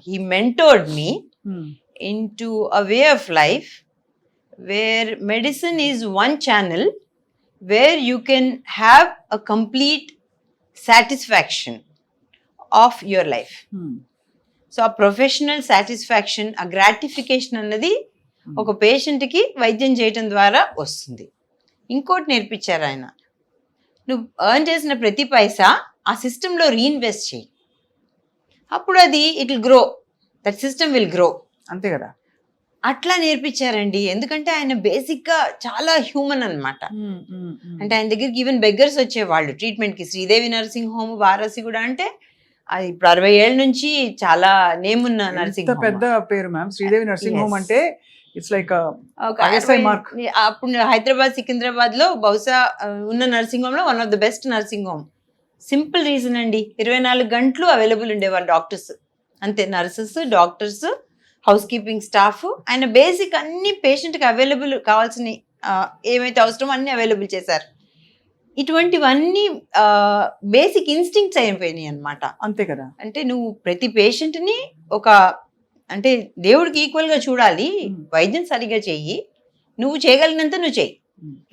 he mentored me into a way of life where medicine is one channel where you can have a complete satisfaction of your life. So a professional satisfaction, a gratification అన్నది ఒక పేషెంట్కి వైద్యం చేయటం ద్వారా వస్తుంది. ఇంకోటి నేర్పించారు ఆయన, నువ్వు ఎర్న్ చేసిన ప్రతి పైసా ఆ సిస్టంలో రీఇన్వెస్ట్ చేయి, అప్పుడు అది it will grow, that system will grow. అంతే కదా, అట్లా నేర్పించారండి. ఎందుకంటే ఆయన బేసిక్గా చాలా హ్యూమన్ అనమాట. అంటే ఆయన దగ్గరికి ఈవెన్ బెగ్గర్స్ వచ్చేవాళ్ళు ట్రీట్మెంట్కి. శ్రీదేవి నర్సింగ్ హోమ్ వారాసి కూడా, అంటే అది ఇప్పుడు 60 ఏళ్ళ నుంచి చాలా నేమ్ ఉన్న నర్సింగ్ హోమ్. పెద్ద పేరు మ్యామ్ శ్రీదేవి నర్సింగ్ హోమ్ అంటే. ఇట్స్ లైక్ అప్పుడు హైదరాబాద్, సికింద్రాబాద్ లో బహుశా ఉన్న నర్సింగ్ హోమ్ లో one of the best nursing home. Simple reason అండి, 24 గంటలు అవైలబుల్ ఉండేవారు డాక్టర్స్, అంతే. Nurses, doctors, house keeping staff. ఆయన బేసిక్ అన్ని పేషెంట్కి అవైలబుల్ కావాల్సిన ఏమైతే అవసరమో అన్ని అవైలబుల్ చేశారు. ఇటువంటివన్నీ బేసిక్ ఇన్స్టింక్ట్స్ అయిపోయినాయి అనమాట. అంతే కదా. అంటే నువ్వు ప్రతి పేషెంట్ని ఒక అంటే దేవుడికి ఈక్వల్గా చూడాలి. వైద్యం సరిగా చెయ్యి, నువ్వు చేయగలిగినంత నువ్వు చెయ్యి.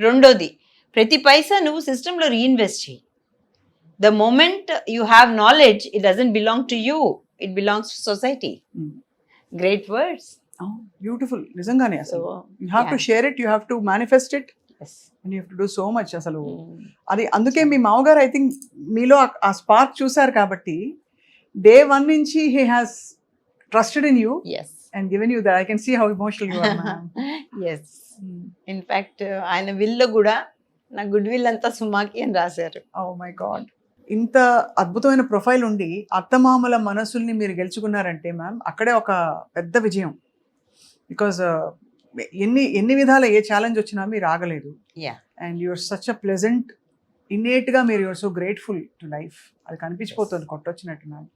రెండోది, ప్రతి పైసా నువ్వు సిస్టంలో రీఇన్వెస్ట్ చెయ్యి. The moment you have knowledge, it doesn't belong to you, it belongs to society. Great words. Beautiful, నిజంగానే. అసలు you have to share it, you have to manifest it, and you have to do so much. అసలు అది అందుకే మీ మామగారు I think మీలో ఆ spark చూసారు కాబట్టి డే 1 నుంచి he has trusted in you and given you that. I can see how emotional you are, ma'am. Yes. In fact, ఆయన విల్లో కూడా నా గుడ్ విల్ అంతా సుమాకి అని రాశారు. Oh my God. ఇంత అద్భుతమైన ప్రొఫైల్ ఉండి అత్తమామల మనసుల్ని మీరు గెలుచుకున్నారంటే మ్యామ్ అక్కడే ఒక పెద్ద విజయం. బికాజ్ ఎన్ని విధాల ఏ ఛాలెంజ్ వచ్చినా మీరు ఆగలేదు. And you're such a pleasant, ఇన్నేట్గా మీరు you're so grateful to life. అది కనిపించిపోతుంది కొట్టొచ్చినట్టు మ్యామ్.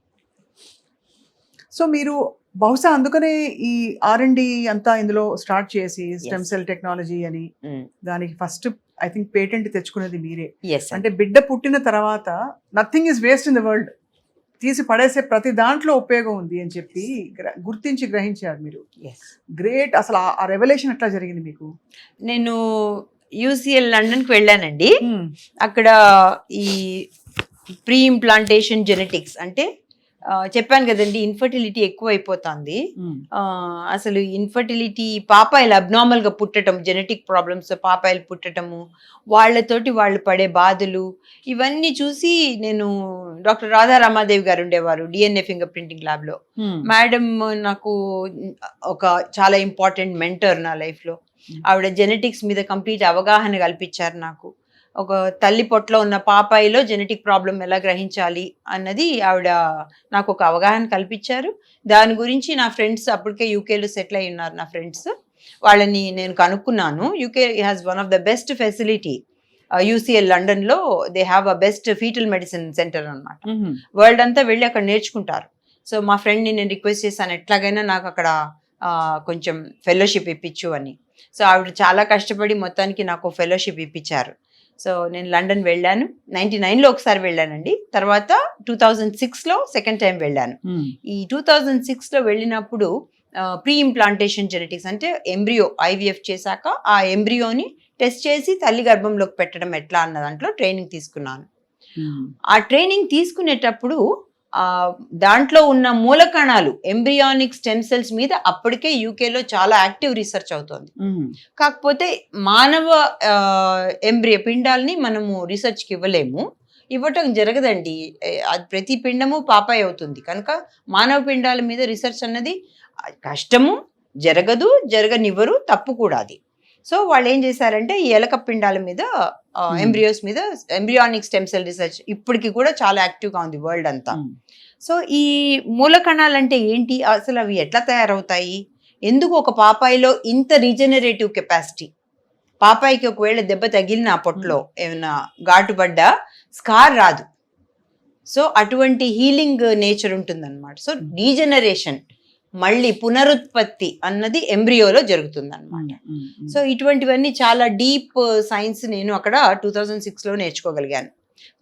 సో మీరు బహుశా అందుకనే ఈ R&D అంతా ఇందులో స్టార్ట్ చేసి స్టెమ్ సెల్ టెక్నాలజీ అని దానికి ఫస్ట్ ఐ థింక్ పేటెంట్ తెచ్చుకునేది మీరే. అంటే బిడ్డ పుట్టిన తర్వాత nothing is waste in the world, తీసి పడేసే ప్రతి దాంట్లో ఉపయోగం ఉంది అని చెప్పి గుర్తించి గ్రహించారు మీరు. గ్రేట్. అసలు ఆ రెవల్యూషన్ ఎట్లా జరిగింది మీకు? నేను UCL లండన్కి వెళ్ళానండి. అక్కడ ఈ ప్రీ ఇంప్లాంటేషన్ జెనెటిక్స్ అంటే చెప్పాను కదండి, ఇన్ఫర్టిలిటీ ఎక్కువ అయిపోతుంది. అసలు ఇన్ఫర్టిలిటీ, పాపాయిలు అబ్నార్మల్గా పుట్టడం, జెనెటిక్ ప్రాబ్లమ్స్ పాపాయిలు పుట్టడము, వాళ్ళతోటి వాళ్ళు పడే బాధలు, ఇవన్నీ చూసి నేను డాక్టర్ రాధా రామాదేవి గారు ఉండేవారు DNA ఫింగర్ ప్రింటింగ్ ల్యాబ్లో. మేడం నాకు ఒక చాలా ఇంపార్టెంట్ మెంటర్ నా లైఫ్లో. ఆవిడ జెనెటిక్స్ మీద కంప్లీట్ అవగాహన కల్పించారు నాకు. ఒక తల్లి పొట్టలో ఉన్న పాపాయిలో జెనెటిక్ ప్రాబ్లం ఎలా గ్రహించాలి అన్నది ఆవిడ నాకు ఒక అవగాహన కల్పించారు. దాని గురించి నా ఫ్రెండ్స్ అప్పటికే యూకేలో సెటిల్ అయి ఉన్నారు. నా ఫ్రెండ్స్ వాళ్ళని నేను కనుక్కున్నాను. UK has one of the best facility. UCL లండన్లో they have a best fetal medicine centre అనమాట. వరల్డ్ అంతా వెళ్ళి అక్కడ నేర్చుకుంటారు. సో మా ఫ్రెండ్ని నేను రిక్వెస్ట్ చేశాను, ఎట్లాగైనా నాకు అక్కడ కొంచెం ఫెలోషిప్ ఇప్పించు అని. సో ఆవిడ చాలా కష్టపడి మొత్తానికి నాకు ఫెలోషిప్ ఇప్పించారు. సో నేను లండన్ వెళ్ళాను. 99లో ఒకసారి వెళ్ళానండి. తర్వాత 2006లో సెకండ్ టైం వెళ్ళాను. ఈ 2006లో వెళ్ళినప్పుడు ప్రీ ఇంప్లాంటేషన్ జెనెటిక్స్ అంటే ఎంబ్రియో IVF చేశాక ఆ ఎంబ్రియోని టెస్ట్ చేసి తల్లి గర్భంలోకి పెట్టడం ఎట్లా అన్న దాంట్లో ట్రైనింగ్ తీసుకున్నాను. ఆ ట్రైనింగ్ తీసుకునేటప్పుడు దాంట్లో ఉన్న మూలకణాలు, ఎంబ్రియానిక్ స్టెమ్ సెల్స్ మీద అప్పటికే యూకేలో చాలా యాక్టివ్ రీసెర్చ్ అవుతుంది. కాకపోతే మానవ ఎంబ్రియో పిండాలని మనము రీసెర్చ్కి ఇవ్వటం జరగదండి. అది ప్రతి పిండము పాపాయి అవుతుంది కనుక మానవ పిండాల మీద రీసెర్చ్ అన్నది కష్టము, జరగనివ్వరు, తప్పు కూడా అది. సో వాళ్ళు ఏం చేశారంటే ఈ ఎలక పిండాల మీద ఎంబ్రియోస్ మీద ఎంబ్రియానిక్ స్టెమ్ సెల్ రీసెర్చ్ ఇప్పటికి కూడా చాలా యాక్టివ్గా ఉంది వరల్డ్ అంతా. సో ఈ మూలకణాలు అంటే ఏంటి, అసలు అవి ఎట్లా తయారవుతాయి, ఎందుకు ఒక పాపాయిలో ఇంత రీజనరేటివ్ కెపాసిటీ, పాపాయికి ఒకవేళ దెబ్బ తగిలిన పొట్లో ఏమైనా ఘాటుపడ్డా స్కార్ రాదు. సో అటువంటి హీలింగ్ నేచర్ ఉంటుందన్నమాట. సో డీజనరేషన్, మళ్ళీ పునరుత్పత్తి అన్నది ఎంబ్రియోలో జరుగుతుంది అనమాట. సో ఇటువంటివన్నీ చాలా డీప్ సైన్స్ నేను అక్కడ 2006లో నేర్చుకోగలిగాను.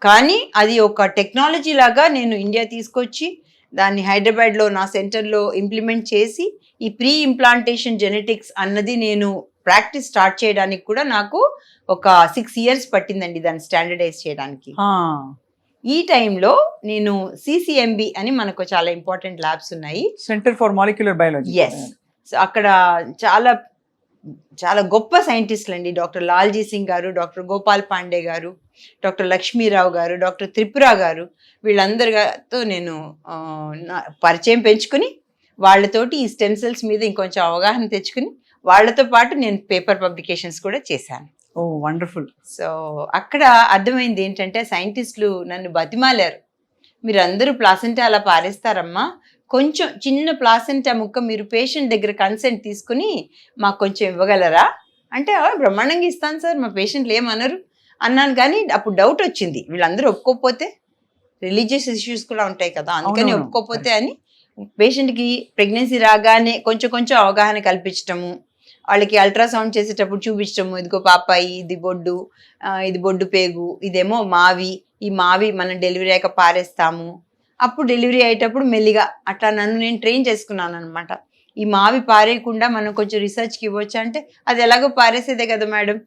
కానీ అది ఒక టెక్నాలజీ లాగా నేను ఇండియా తీసుకొచ్చి దాన్ని హైదరాబాద్లో నా సెంటర్లో ఇంప్లిమెంట్ చేసి ఈ ప్రీ ఇంప్లాంటేషన్ జెనెటిక్స్ అన్నది నేను ప్రాక్టీస్ స్టార్ట్ చేయడానికి కూడా నాకు ఒక 6 years పట్టిందండి దాన్ని స్టాండర్డైజ్ చేయడానికి. ఈ టైంలో నేను CCMB అని మనకు చాలా ఇంపార్టెంట్ ల్యాబ్స్ ఉన్నాయి, centre for molecular biology. So అక్కడ చాలా గొప్ప సైంటిస్టులు అండి, డాక్టర్ లాల్జీ సింగ్ గారు, డాక్టర్ గోపాల్ పాండే గారు, డాక్టర్ లక్ష్మీరావు గారు, డాక్టర్ త్రిపుర గారు, వీళ్ళందరితో నేను పరిచయం పెంచుకుని వాళ్ళతోటి ఈ స్టెమ్ సెల్స్ మీద ఇంకొంచెం అవగాహన తెచ్చుకుని వాళ్ళతో పాటు నేను పేపర్ పబ్లికేషన్స్ కూడా చేశాను. ఓ వండర్ఫుల్. సో అక్కడ అర్థమైంది ఏంటంటే సైంటిస్టులు నన్ను బతిమాలారు, మీరు అందరూ ప్లాసెంటా అలా పారేస్తారమ్మా, కొంచెం చిన్న ప్లాసెంటా ముక్క మీరు పేషెంట్ దగ్గర కన్సెంట్ తీసుకుని మాకు కొంచెం ఇవ్వగలరా అంటే, బ్రహ్మాండంగా ఇస్తాను సార్, మా పేషెంట్లు ఏమనరు అన్నాను. కానీ అప్పుడు డౌట్ వచ్చింది, వీళ్ళందరూ ఒప్పుకోకపోతే రిలీజియస్ ఇష్యూస్ కూడా ఉంటాయి కదా, అందుకని ఒప్పుకోకపోతే అని పేషెంట్కి ప్రెగ్నెన్సీ రాగానే కొంచెం అవగాహన కల్పించటము, వాళ్ళకి అల్ట్రాసౌండ్ చేసేటప్పుడు చూపించడము, ఇదిగో పాపాయి, ఇది బొడ్డు, ఇది బొడ్డు పేగు, ఇదేమో మావి, ఈ మావి మనం డెలివరీ అయ్యాక పారేస్తాము. అప్పుడు డెలివరీ అయ్యేటప్పుడు మెల్లిగా అట్లా నన్ను నేను ట్రైన్ చేసుకున్నాను అనమాట. ఈ మావి పారేయకుండా మనం కొంచెం రీసెర్చ్కి ఇవ్వచ్చు అంటే, అది ఎలాగో పారేసేదే కదా మేడం,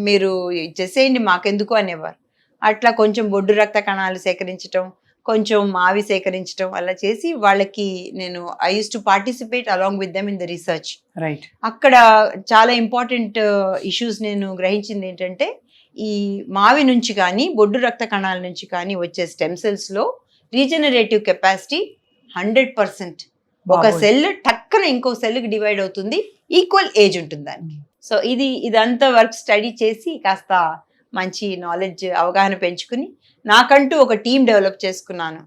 మీరు చేసేయండి మాకెందుకు అనేవారు. అట్లా కొంచెం బొడ్డు రక్త కణాలు సేకరించడం, కొంచెం మావి సేకరించడం అలా చేసి వాళ్ళకి నేను I use to participate along with them in the research. Right. అక్కడ చాలా ఇంపార్టెంట్ ఇష్యూస్ నేను గ్రహించింది ఏంటంటే, ఈ మావి నుంచి కానీ బొడ్డు రక్త కణాల నుంచి కానీ వచ్చే స్టెమ్ సెల్స్లో రీజనరేటివ్ కెపాసిటీ 100%. ఒక సెల్ టక్కన ఇంకో సెల్కి డివైడ్ అవుతుంది, ఈక్వల్ ఏజ్ ఉంటుంది దానికి. సో ఇదంతా వర్క్ స్టడీ చేసి కాస్త మంచి నాలెడ్జ్ అవగాహన పెంచుకుని నాకంటూ ఒక టీం డెవలప్ చేసుకున్నాను.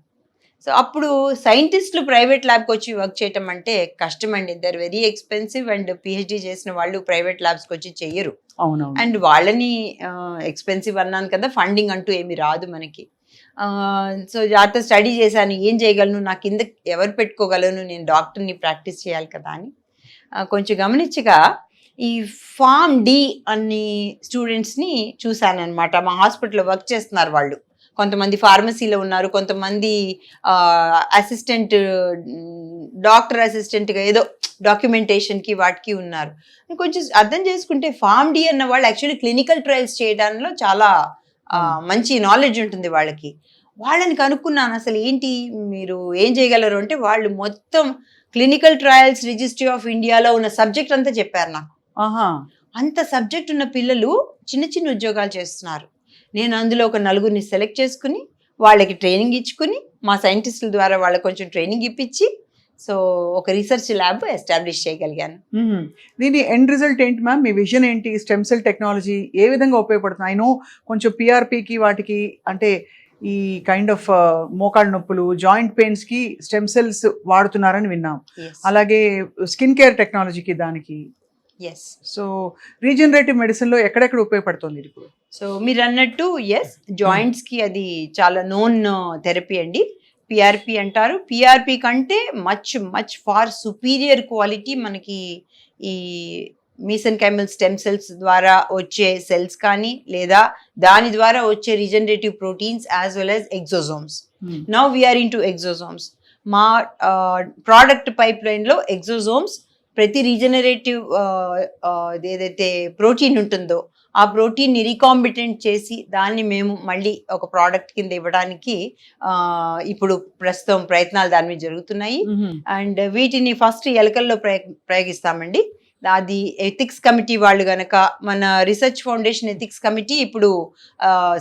సో అప్పుడు సైంటిస్టులు ప్రైవేట్ ల్యాబ్కి వచ్చి వర్క్ చేయటం అంటే కష్టం అండి. They're very expensive and PhD చేసిన వాళ్ళు ప్రైవేట్ ల్యాబ్స్కి వచ్చి చెయ్యరు. అండ్ వాళ్ళని ఎక్స్పెన్సివ్ అన్నాను కదా, ఫండింగ్ అంటూ ఏమి రాదు మనకి. సో జాగ్రత్త స్టడీ చేశాను, ఏం చేయగలను, నా కింద ఎవరు పెట్టుకోగలను, నేను డాక్టర్ని ప్రాక్టీస్ చేయాలి కదా అని కొంచెం గమనించగా ఈ ఫార్మ్ డి అన్ని స్టూడెంట్స్ని చూశాను అనమాట. మా హాస్పిటల్లో వర్క్ చేస్తున్నారు వాళ్ళు. కొంతమంది ఫార్మసీలో ఉన్నారు, కొంతమంది అసిస్టెంట్, డాక్టర్ అసిస్టెంట్గా ఏదో డాక్యుమెంటేషన్కి వాటికి ఉన్నారు. కొంచెం అర్థం చేసుకుంటే ఫార్మ్ డి అన్న వాళ్ళు యాక్చువల్లీ క్లినికల్ ట్రయల్స్ చేయడంలో చాలా మంచి నాలెడ్జ్ ఉంటుంది వాళ్ళకి. వాళ్ళని కనుక్కున్నాను, అసలు ఏంటి మీరు ఏం చేయగలరు అంటే, వాళ్ళు మొత్తం క్లినికల్ ట్రయల్స్ రిజిస్ట్రీ ఆఫ్ ఇండియాలో ఉన్న సబ్జెక్ట్ అంతా చెప్పారు నాకు. అంత సబ్జెక్ట్ ఉన్న పిల్లలు చిన్న చిన్న ఉద్యోగాలు చేస్తున్నారు. నేను అందులో ఒక 4 సెలెక్ట్ చేసుకుని వాళ్ళకి ట్రైనింగ్ ఇచ్చుకుని, మా సైంటిస్టుల ద్వారా వాళ్ళకి కొంచెం ట్రైనింగ్ ఇప్పించి, సో ఒక రీసెర్చ్ ల్యాబ్ ఎస్టాబ్లిష్ చేయగలిగాను. దీని ఎండ్ రిజల్ట్ ఏంటి మ్యామ్? మీ విజన్ ఏంటి? స్టెమ్ సెల్ టెక్నాలజీ ఏ విధంగా ఉపయోగపడుతుంది? ఐ నో కొంచెం పిఆర్పికి వాటికి అంటే ఈ కైండ్ ఆఫ్ మోకాళ్ళ నొప్పులు, జాయింట్ పెయిన్స్ కి స్టెమ్ సెల్స్ వాడుతున్నారని విన్నాం. అలాగే స్కిన్ కేర్ టెక్నాలజీకి దానికి. సో రీజనరేటివ్ మెడిసిన్ లో ఎక్కడెక్కడ ఉపయోగపడుతుంది ఇప్పుడు? సో మీరు అన్నట్టు జాయింట్స్ కి అది చాలా నోన్ థెరపీ అండి. పిఆర్పి అంటారు. పిఆర్పి కంటే మచ్ ఫార్ సుపీరియర్ క్వాలిటీ మనకి ఈ మీసెన్కైమల్ స్టెమ్ సెల్స్ ద్వారా వచ్చే సెల్స్ కానీ, లేదా దాని ద్వారా వచ్చే regenerative proteins as well as exosomes. Now we are into exosomes. మా ప్రోడక్ట్ పైప్ లైన్లో ఎగ్జోజోమ్స్ ప్రతి రీజనరేటివ్ ఏదైతే ప్రోటీన్ ఉంటుందో ఆ ప్రోటీన్ని రీకాంబిటెంట్ చేసి దాన్ని మేము మళ్ళీ ఒక ప్రోడక్ట్ కింద ఇవ్వడానికి ఇప్పుడు ప్రస్తుతం ప్రయత్నాలు దాని మీద జరుగుతున్నాయి. అండ్ వీటిని ఫస్ట్ ఎలకల్లో ప్రయోగిస్తామండి. అది ఎథిక్స్ కమిటీ వాళ్ళు గనక, మన రీసెర్చ్ ఫౌండేషన్ ఎథిక్స్ కమిటీ ఇప్పుడు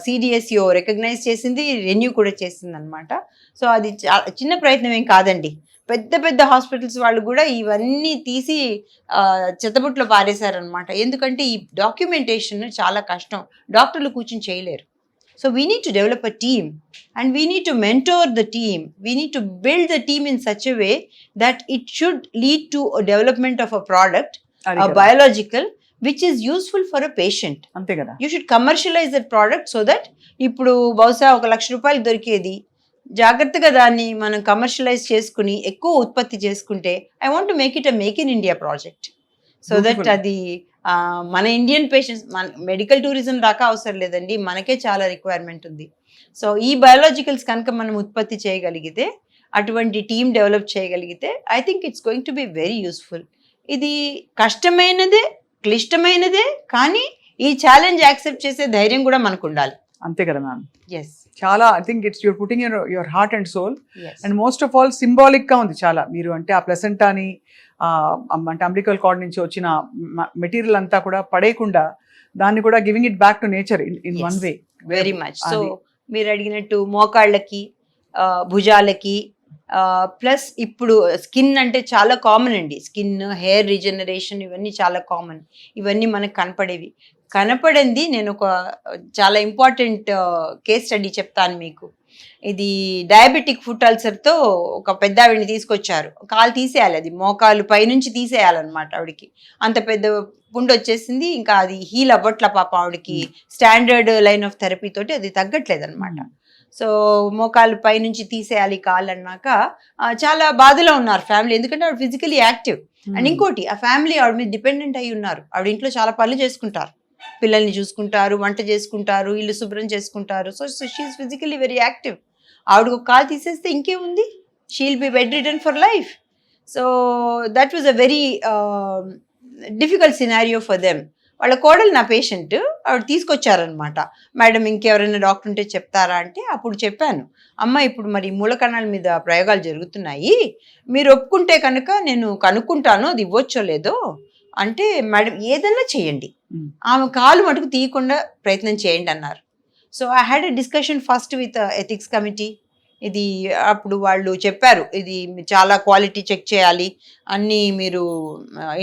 CDSO రికగ్నైజ్ చేసింది, రెన్యూ కూడా చేసింది అనమాట. సో అది చిన్న ప్రయత్నం ఏం కాదండి. పెద్ద పెద్ద హాస్పిటల్స్ వాళ్ళు కూడా ఇవన్నీ తీసి చెత్తబుట్లో పారేశారనమాట. ఎందుకంటే ఈ డాక్యుమెంటేషన్ చాలా కష్టం, డాక్టర్లు కూర్చొని చేయలేరు. So we need to develop a team and we need to mentor the team. We need to build the team in such a way that it should lead to development of a product, biological, which is useful for a patient. అంతే కదా. You should commercialise that product so that ఇప్పుడు బహుశా 1 లక్ష రూపాయలు దొరికేది జాగ్రత్తగా దాన్ని మనం commercialise చేసుకుని ఎక్కువ ఉత్పత్తి చేసుకుంటే, I want to make it a make in India project. So that అది మన ఇండియన్ పేషెంట్స్, మన మెడికల్ టూరిజం దాకా అవసరం లేదండి, మనకే చాలా రిక్వైర్మెంట్ ఉంది. సో ఈ బయోలాజికల్స్ కనుక మనం ఉత్పత్తి చేయగలిగితే, అటువంటి టీమ్ డెవలప్ చేయగలిగితే, I think it's going to be very useful. ఇది కష్టమైనదే, క్లిష్టమైనదే, కానీ ఈ ఛాలెంజ్ యాక్సెప్ట్ చేసే ధైర్యం కూడా మనకు ఉండాలి. అంతే కదా మ్యామ్. ఎస్, చాలా I think it's you're putting your heart and soul. And most of all symbolic గా ఉంది చాలా. మీరు అంటే ఆ ప్లసెంటాని అంటే అంబ్లికల్ కార్డ్ నుంచి వచ్చిన మెటీరియల్ అంతా కూడా పడేయకుండా దాన్ని కూడా giving it back to nature in one way. Very much. So మీరు అడిగినట్టు మోకాళ్ళకి, భుజాలకి, ప్లస్ ఇప్పుడు స్కిన్ అంటే చాలా కామన్ అండి. స్కిన్, హెయిర్ రీజనరేషన్ ఇవన్నీ చాలా కామన్. ఇవన్నీ మనకు కనపడింది. నేను ఒక చాలా ఇంపార్టెంట్ కేస్ స్టడీ చెప్తాను మీకు. ఇది డయాబెటిక్ ఫుట్ అల్సర్తో ఒక పెద్ద ఆవిడని తీసుకొచ్చారు. కాలు తీసేయాలి, అది మోకాలు పైనుంచి తీసేయాలన్నమాట. ఆవిడకి అంత పెద్ద పుండు వచ్చేసింది, ఇంకా అది హీల్ అవ్వట్ల పాప. ఆవిడకి స్టాండర్డ్ లైన్ ఆఫ్ థెరపీ తోటి అది తగ్గట్లేదు అనమాట. సో మోకాలు పైనుంచి తీసేయాలి కాళ్ళు అన్నాక చాలా బాధలో ఉన్నారు ఫ్యామిలీ, ఎందుకంటే ఆవిడ ఫిజికలీ యాక్టివ్. అండ్ ఇంకోటి, ఆ ఫ్యామిలీ ఆవిడ మీద డిపెండెంట్ అయి ఉన్నారు. ఆవిడ ఇంట్లో చాలా పనులు చేసుకుంటారు, పిల్లల్ని చూసుకుంటారు, వంట చేసుకుంటారు, ఇల్లు శుభ్రం చేసుకుంటారు. So she's physically very active. ఆవిడకు ఒక కాలు తీసేస్తే ఇంకేముంది, she'll be bedridden for life. So that was a very difficult scenario for them. వాళ్ళ కోడలు నా పేషెంట్, ఆవిడ తీసుకొచ్చారనమాట. మేడం ఇంకెవరైనా డాక్టర్ ఉంటే చెప్తారా అంటే అప్పుడు చెప్పాను, అమ్మ ఇప్పుడు మరి మూల కణాల మీద ప్రయోగాలు జరుగుతున్నాయి, మీరు ఒప్పుకుంటే కనుక నేను కనుక్కుంటాను అది ఇవ్వచ్చో లేదో అంటే, మేడం ఏదైనా చేయండి, ఆమె కాలు మటుకు తీయకుండా ప్రయత్నం చేయండి అన్నారు. So I had a discussion first with ethics committee. ఇది అప్పుడు వాళ్ళు చెప్పారు, ఇది చాలా క్వాలిటీ చెక్ చేయాలి, అన్నీ మీరు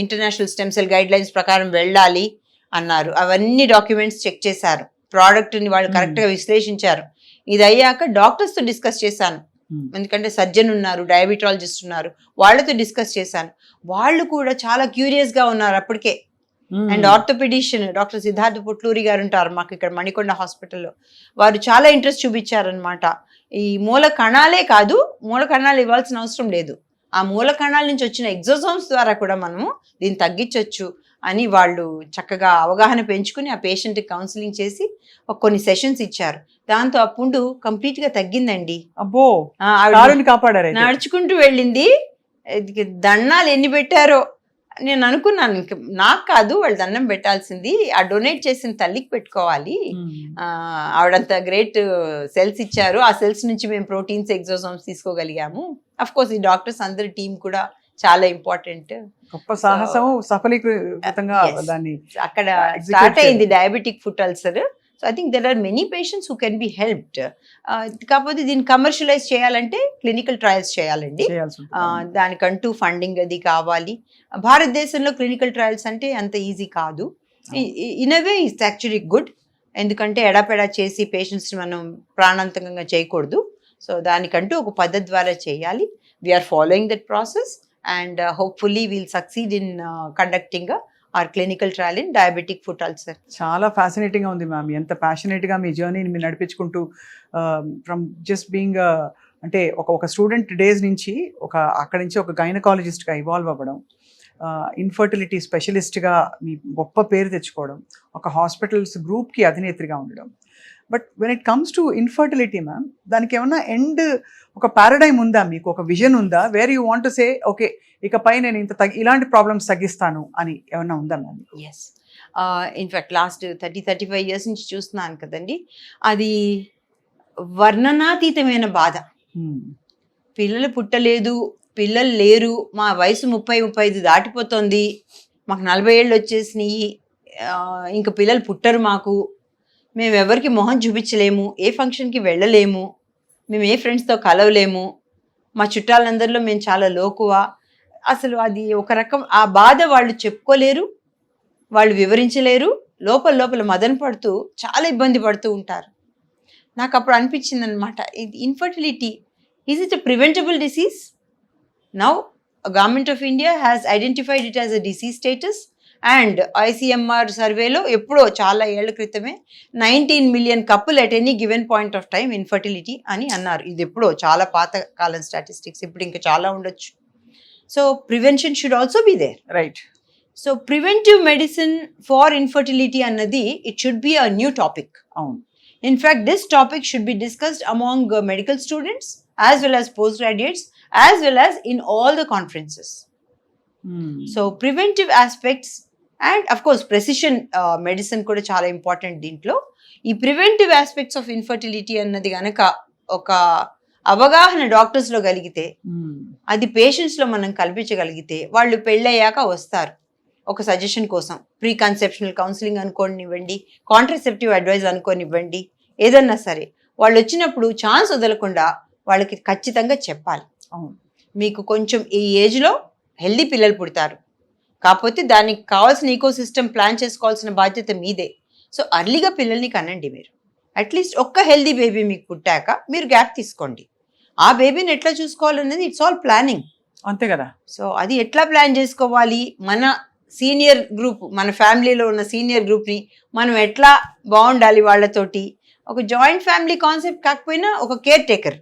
international stem cell guide lines ప్రకారం వెళ్ళాలి అన్నారు. అవన్నీ డాక్యుమెంట్స్ చెక్ చేశారు, ప్రోడక్ట్ని వాళ్ళు కరెక్ట్గా విశ్లేషించారు. ఇది అయ్యాక డాక్టర్స్తో డిస్కస్ చేశాను, ఎందుకంటే సర్జన్ ఉన్నారు, డయాబెటాలజిస్ట్ ఉన్నారు, వాళ్ళతో డిస్కస్ చేశాను. వాళ్ళు కూడా చాలా క్యూరియస్గా ఉన్నారు అప్పటికే. And orthopaedician doctor Siddhartha Potluri గారు ఉంటారు మాకు ఇక్కడ మణికొండ హాస్పిటల్లో, వారు చాలా ఇంట్రెస్ట్ చూపించారనమాట. ఈ మూల కణాలే కాదు, మూల కణాలు ఇవ్వాల్సిన అవసరం లేదు, ఆ మూల కణాల నుంచి వచ్చిన ఎగ్జోసోమ్స్ ద్వారా కూడా మనము దీన్ని తగ్గించవచ్చు అని వాళ్ళు చక్కగా అవగాహన పెంచుకుని ఆ పేషెంట్కి కౌన్సిలింగ్ చేసి కొన్ని సెషన్స్ ఇచ్చారు. దాంతో ఆ పుండు కంప్లీట్గా తగ్గిందండి. అబ్బో, కాపాడారు. నడుచుకుంటూ వెళ్ళింది, దండాలు ఎన్ని పెట్టారో నేను అనుకున్నాను, ఇంక నాకు కాదు వాళ్ళు దండం పెట్టాల్సింది, ఆ డొనేట్ చేసిన తల్లికి పెట్టుకోవాలి, ఆవిడంత గ్రేట్ సెల్స్ ఇచ్చారు, ఆ సెల్స్ నుంచి మేము ప్రోటీన్స్ ఎగ్జోసోమ్స్ తీసుకోగలిగాము. అఫ్ కోర్స్ ఈ డాక్టర్స్ అందరి టీం కూడా చాలా ఇంపార్టెంట్. గొప్ప సాహసం సఫలీకృతంగా దాన్ని అక్కడ స్టార్ట్ అయింది diabetic foot ulcer. So I think there are many patients who can be helped. కాకపోతే దీన్ని కమర్షియలైజ్ చేయాలంటే క్లినికల్ ట్రయల్స్ చేయాలండి, దానికంటూ ఫండింగ్ అది కావాలి. భారతదేశంలో క్లినికల్ ట్రయల్స్ అంటే అంత ఈజీ కాదు. In a way it's actually good, ఎందుకంటే ఎడాపెడా చేసి పేషెంట్స్ని మనం ప్రాణాంతకంగా చేయకూడదు. సో దానికంటూ ఒక పద్ధతి ద్వారా చేయాలి. We're following that process and hopefully we'll succeed in conducting our clinical trial in diabetic foot ulcer. చాలా ఫ్యాసినేటింగ్గా ఉంది మ్యామ్, ఎంత ప్యాషనేట్గా మీ జర్నీని మీరు నడిపించుకుంటూ ఫ్రమ్ జస్ట్ బీయింగ్ అంటే ఒక స్టూడెంట్ డేస్ నుంచి అక్కడి నుంచి ఒక గైనకాలజిస్ట్గా ఇవాల్వ్ అవ్వడం, ఇన్ఫర్టిలిటీ స్పెషలిస్ట్గా మీ గొప్ప పేరు తెచ్చుకోవడం, ఒక హాస్పిటల్స్ గ్రూప్కి అధినేత్రిగా ఉండడం. But when it comes to infertility ma'am, దానికి ఏమన్నా ఎండ్ ఒక పారాడైమ్ ఉందా, మీకు ఒక విజన్ ఉందా, where you want to say okay ఇకపై నేను ఇలాంటి ప్రాబ్లమ్స్ తగ్గిస్తాను అని ఏమన్నా ఉందా ma'am? Yes, in fact last 30-35 years నుంచి చూస్తున్నాను కదండి, అది వర్ణనాతీతమైన బాధ. పిల్లలు పుట్టలేదు, పిల్లలు లేరు, మా వయసు 30-35 దాటిపోతుంది, మాకు 40 ఏళ్ళు వచ్చేసినాయి, ఇంకా పిల్లలు పుట్టరు మాకు, మేము ఎవరికి మొహం చూపించలేము, ఏ ఫంక్షన్కి వెళ్ళలేము, మేము ఏ ఫ్రెండ్స్తో కలవలేము, మా చుట్టాలందరిలో మేము చాలా లోకువా. అసలు అది ఒక రకం ఆ బాధ వాళ్ళు చెప్పుకోలేరు, వాళ్ళు వివరించలేరు, లోపల మదన పడుతూ చాలా ఇబ్బంది పడుతూ ఉంటారు. నాకు అప్పుడు అనిపించింది అనమాట, ఇది infertility is it a preventable disease? Now government of India has identified it as a disease status and ICMR సర్వేలో ఎప్పుడో చాలా ఏళ్ల క్రితమే 19 million couple at any given point of time infertility అని అన్నారు. ఇది ఎప్పుడో చాలా పాత కాలం స్టాటిస్టిక్స్, ఇప్పుడు ఇంకా చాలా ఉండొచ్చు. So prevention should also be there, right? So preventive medicine for infertility అన్నది it should be a new topic. అవును, in fact this topic should be discussed among medical students as well as post graduates as well as in all the conferences. So preventive aspects and of course precision medicine కూడా చాలా important దీంట్లో. ఈ preventive aspects of infertility అన్నది కనుక ఒక అవగాహన డాక్టర్స్లో కలిగితే, అది పేషెంట్స్లో మనం కల్పించగలిగితే, వాళ్ళు పెళ్ళయ్యాక వస్తారు ఒక సజెషన్ కోసం, ప్రీ కన్సెప్షనల్ కౌన్సిలింగ్ అనుకోనివ్వండి, కాంట్రసెప్టివ్ అడ్వైజ్ అనుకోనివ్వండి, ఏదన్నా సరే వాళ్ళు వచ్చినప్పుడు ఛాన్స్ వదలకుండా వాళ్ళకి ఖచ్చితంగా చెప్పాలి, మీకు కొంచెం ఈ ఏజ్లో హెల్దీ పిల్లలు పుడతారు, కాకపోతే దానికి కావాల్సిన ఈకో సిస్టమ్ ప్లాన్ చేసుకోవాల్సిన బాధ్యత మీదే. సో అర్లీగా పిల్లల్ని కనండి మీరు, అట్లీస్ట్ ఒక్క హెల్దీ బేబీ మీకు పుట్టాక మీరు గ్యాప్ తీసుకోండి. ఆ బేబీని ఎట్లా చూసుకోవాలనేది ఇట్స్ ఆల్ ప్లానింగ్, అంతే కదా. సో అది ఎట్లా ప్లాన్ చేసుకోవాలి, మన సీనియర్ గ్రూప్, మన ఫ్యామిలీలో ఉన్న సీనియర్ గ్రూప్ని మనం ఎట్లా బాగుండాలి వాళ్ళతోటి, ఒక జాయింట్ ఫ్యామిలీ కాన్సెప్ట్ కాకపోయినా ఒక కేర్ టేకర్.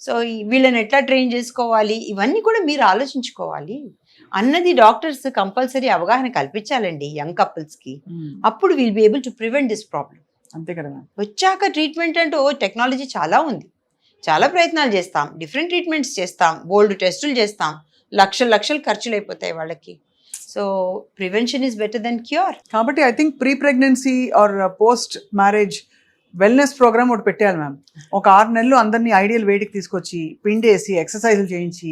సో వీళ్ళని ఎట్లా ట్రైన్ చేసుకోవాలి, ఇవన్నీ కూడా మీరు ఆలోచించుకోవాలి అన్నది డాక్టర్స్ కంపల్సరీ అవగాహన కల్పించాలండి యంగ్ కపుల్స్కి. అప్పుడు will be able to prevent this problem. అంతే కదా. వచ్చాక ట్రీట్మెంట్ అంటూ టెక్నాలజీ చాలా ఉంది, చాలా ప్రయత్నాలు చేస్తాం, డిఫరెంట్ ట్రీట్మెంట్స్ చేస్తాం, బోల్డ్ టెస్టులు చేస్తాం, లక్షలు ఖర్చులు అయిపోతాయి వాళ్ళకి. So prevention is better than cure. కాబట్టి I think pre pregnancy or post marriage wellness programme ఒకటి పెట్టాలి మ్యామ్. ఒక 6 నెలలు అందరినీ ఐడియల్ వెయిట్కి తీసుకొచ్చి పిండేసి ఎక్సర్సైజులు చేయించి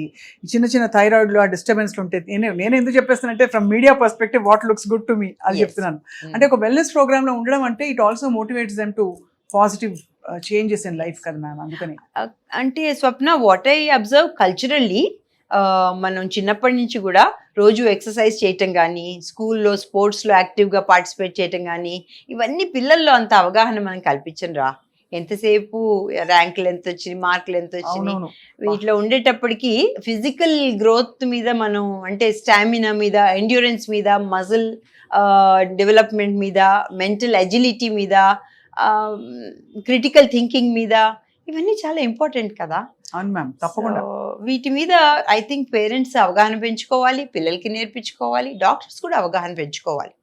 చిన్న చిన్న థైరాయిడ్లు ఆ డిస్టర్బెన్స్లు ఉంటే నేను ఎందుకు చెప్పేస్తానంటే from media perspective what looks good to me అది చెప్తున్నాను. అంటే ఒక వెల్నెస్ ప్రోగ్రామ్లో ఉండడం అంటే it also motivates them to positive changes in life కదా మ్యామ్. అందుకని అంటే Swapna, what I observe culturally, మనం చిన్నప్పటి నుంచి కూడా రోజు ఎక్సర్సైజ్ చేయటం కానీ, స్కూల్లో స్పోర్ట్స్లో యాక్టివ్గా పార్టిసిపేట్ చేయటం కానీ, ఇవన్నీ పిల్లల్లో అంత అవగాహన మనం కల్పించం రా. ఎంతసేపు ర్యాంకులు ఎంత వచ్చినాయి, మార్కులు ఎంత వచ్చినాయి, వీటిలో ఉండేటప్పటికి ఫిజికల్ గ్రోత్ మీద మనం, అంటే స్టామినా మీద, ఎండ్యూరెన్స్ మీద, మజిల్ డెవలప్మెంట్ మీద, మెంటల్ అజిలిటీ మీద, క్రిటికల్ థింకింగ్ మీద, ఇవన్నీ చాలా ఇంపార్టెంట్ కదా. అవును మ్యామ్, తప్పకుండా. వీటి మీద ఐ థింక్ పేరెంట్స్ అవగాహన పెంచుకోవాలి, పిల్లలకి నేర్పించుకోవాలి, డాక్టర్స్ కూడా అవగాహన పెంచుకోవాలి.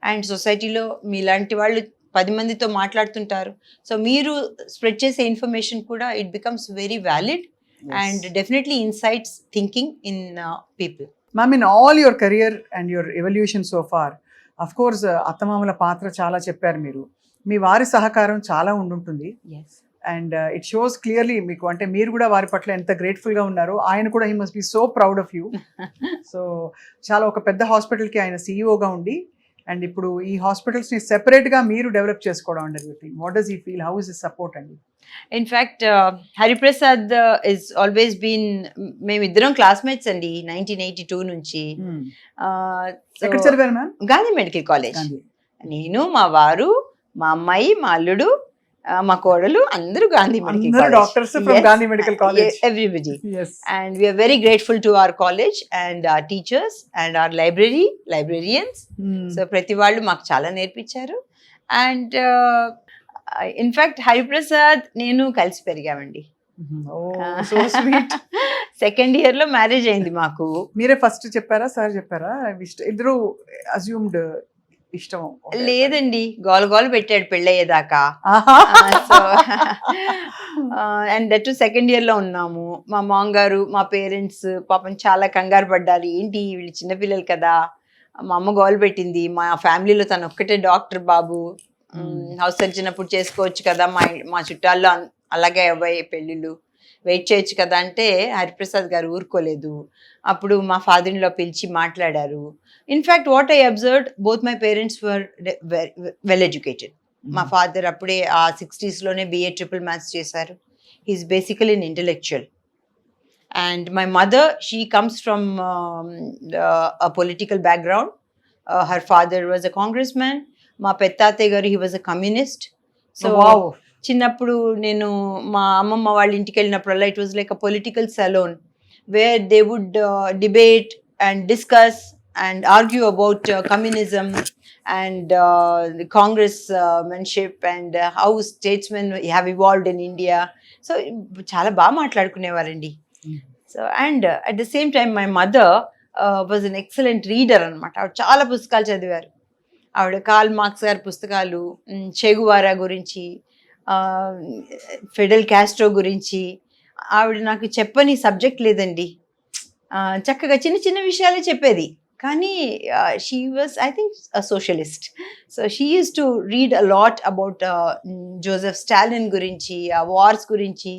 అండ్ సొసైటీలో మీలాంటి వాళ్ళు 10 మందితో మాట్లాడుతుంటారు. సో మీరు స్ప్రెడ్ చేసే ఇన్ఫర్మేషన్ కూడా it becomes very valid and definitely insights thinking in people. Ma'am, in all your career and your evolution so far, of course అత్తమామల పాత్ర చాలా చెప్పారు మీరు. మీ వారి సహకారం చాలా ఉండుంటుంది. అండ్ ఇట్ షోస్ క్లియర్లీ మీకు, అంటే మీరు కూడా వారి పట్ల ఎంత గ్రేట్ఫుల్గా ఉన్నారో. ఆయన కూడా he must be so proud of you. So చాలా ఒక పెద్ద హాస్పిటల్కి ఆయన సీఈఓగా ఉండి, అండ్ ఇప్పుడు ఈ హాస్పిటల్స్ని సెపరేట్గా మీరు డెవలప్ చేసుకోవడం and everything. What does he feel, how is his support అండి? In fact Hariprasad is always been, మేమిద్దరం క్లాస్మేట్స్ అండి 1982 నుంచి. ఎక్కడ చదివారు మ్యామ్? Gandhi medical college. నేను, మా వారు, మా అమ్మాయి, మా అల్లుడు, మా కోడలు అందరూ Gandhi medical college. Doctors from Gandhi medical college, everybody. And we are very grateful to our college and our teachers and our librarians. So ప్రతి వాళ్ళు మాకు చాలా నేర్పించారు. అండ్ ఇన్ఫాక్ట్ హరిప్రసాద్ నేను కలిసి పెరిగామండి. సెకండ్ ఇయర్ లో మ్యారేజ్ అయింది మాకు. మీరే ఫస్ట్ చెప్పారా, సార్ చెప్పారా? ఇద్దరు అజ్యూమ్డ్ ఇష్టం? లేదండి, గోల పెట్టాడు పెళ్ళయ్యేదాకా. అండ్ దట్ సెకండ్ ఇయర్ లో ఉన్నాము. మా మామ్ గారు, మా పేరెంట్స్ పాపం చాలా కంగారు పడ్డారు. ఏంటి వీళ్ళు చిన్నపిల్లలు కదా. మా అమ్మ గోల పెట్టింది. మా ఫ్యామిలీలో తను ఒక్కటే డాక్టర్ బాబు, హౌస్ సర్జన్ అప్పుడు చేసుకోవచ్చు కదా, మా చుట్టాల్లో అలాగే అబ్బాయి పెళ్ళిళ్ళు, వెయిట్ చేయొచ్చు కదా అంటే హరిప్రసాద్ గారు ఊరుకోలేదు. అప్పుడు మా ఫాదర్ ఇన్ లా పిలిచి మాట్లాడారు. In fact what I observed, both my parents were well educated. మా ఫాదర్ అప్పుడే ఆ 60s లోనే BA ట్రిపుల్ మ్యాథ్స్ చేశారు. He's basically an intellectual. And my mother, she comes from a political background. Her father was a Congress man. మా పెత్తాతయ్య గారు, he was a communist. So చిన్నప్పుడు నేను మా అమ్మమ్మ వాళ్ళ ఇంటికి వెళ్ళినప్పుడల్లా it was like a political salon where they would debate and discuss and argue about communism and the congressmanship and how statesmen have evolved in India. So చాలా బాగా మాట్లాడుకునేవారండి. So and at the same time my mother was an excellent reader అనమాట. ఆవిడ చాలా పుస్తకాలు చదివారు. ఆవిడ Karl Marx గారి పుస్తకాలు, చెగువారా గురించి, ఫిడెల్ కాస్ట్రో గురించి, ఆవిడ నాకు చెప్పని సబ్జెక్ట్ లేదండి. చక్కగా చిన్న చిన్న విషయాలే చెప్పేది. కానీ she was, I think, a socialist. So she use to read a lot about Joseph Stalin గురించి, ఆ వార్స్ గురించి,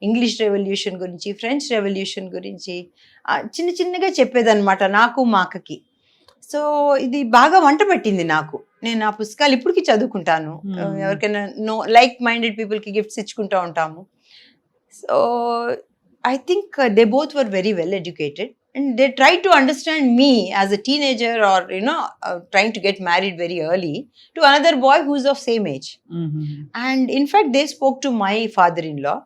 ఇంగ్లీష్ రెవల్యూషన్ గురించి, ఫ్రెంచ్ రెవల్యూషన్ గురించి చిన్న చిన్నగా చెప్పేదన్నమాట నాకు, మా అక్కకి. సో ఇది బాగా వంట పట్టింది నాకు. నేను ఆ పుస్తకాలు ఇప్పటికీ చదువుకుంటాను. ఎవరికైనా లైక్ మైండెడ్ పీపుల్కి గిఫ్ట్స్ ఇచ్చుకుంటూ ఉంటాము. So I think they both were very well educated and they tried to understand me as a teenager or, trying to get married very early to another boy who's of same age. And in fact, they spoke to my father-in-law,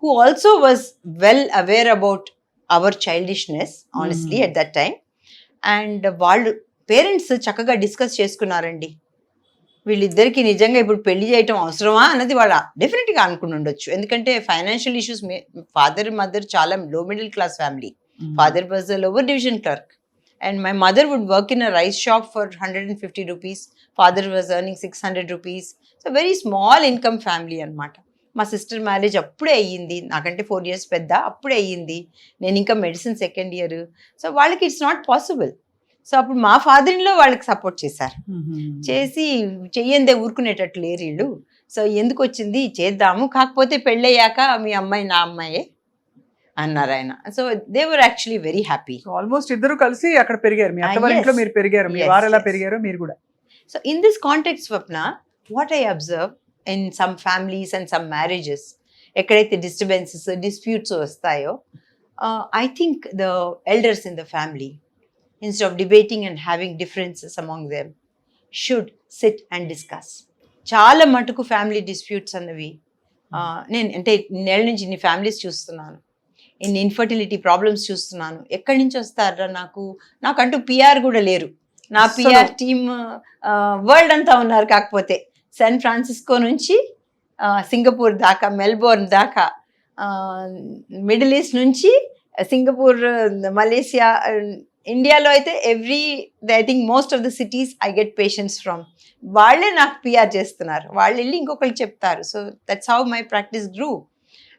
who also was well aware about our childishness, honestly, at that time. And వాళ్ళ parents చక్కగా discuss చేసుకున్నారండి. వీళ్ళిద్దరికి నిజంగా ఇప్పుడు పెళ్లి చేయటం అవసరమా అన్నది వాళ్ళు డెఫినెట్గా అనుకుని ఉండొచ్చు. ఎందుకంటే ఫైనాన్షియల్ ఇష్యూస్, ఫాదర్ మదర్ చాలా లో middle class family. Father was a lower division clerk and my mother would work in a rice shop for 150 rupees. Father was earning 600 rupees. So very small income family అన్నమాట. మా sister marriage అప్పుడే అయ్యింది, నాకంటే 4 years పెద్ద, అప్పుడే అయ్యింది. నేను ఇంకా మెడిసిన్ సెకండ్ ఇయర్. సో వాళ్ళకి ఇట్స్ నాట్ పాసిబుల్. సో అప్పుడు మా ఫాదర్ ఇన్ లో వాళ్ళకి సపోర్ట్ చేశారు. చేసి చెయ్యందే ఊరుకునేటట్లు లేరు వీళ్ళు. సో ఎందుకు వచ్చింది చేద్దాము, కాకపోతే పెళ్ళయ్యాక మీ అమ్మాయి నా అమ్మాయే అన్నారు ఆయన. So they were actually very happy. Almost ఇద్దరు కలిసి అక్కడ పెరిగారు. మీ అత్తవారి ఇంట్లో మీరు పెరిగారు, మీ వారు ఎలా పెరిగారో మీరు కూడా. So in this context Swapna, what I observe in some families and some marriages, ఎక్కడైతే డిస్టర్బెన్సెస్ డిస్ప్యూట్స్ వస్తాయో, I think the elders in the family, instead of debating and having differences among them, should SIT and discuss. చాలా మటుకు family disputes అన్నవి నేను అంటే నెల నుంచి ఇన్ని ఫ్యామిలీస్ చూస్తున్నాను, ఇన్ని ఇన్ఫర్టిలిటీ ప్రాబ్లమ్స్ చూస్తున్నాను. ఎక్కడి నుంచి వస్తారా, నాకంటూ పిఆర్ కూడా లేరు. నా పిఆర్ టీమ్ వరల్డ్ అంతా ఉన్నారు. కాకపోతే శాన్ ఫ్రాన్సిస్కో నుంచి సింగపూర్ దాకా, మెల్బోర్న్ దాకా, మిడిల్ ఈస్ట్ నుంచి సింగపూర్, మలేసియా, ఇండియాలో అయితే I think most of the cities I get patients from. వాళ్ళే నాకు పిఆర్ చేస్తున్నారు, వాళ్ళు వెళ్ళి ఇంకొకరికి చెప్తారు. So that's how my practice grew.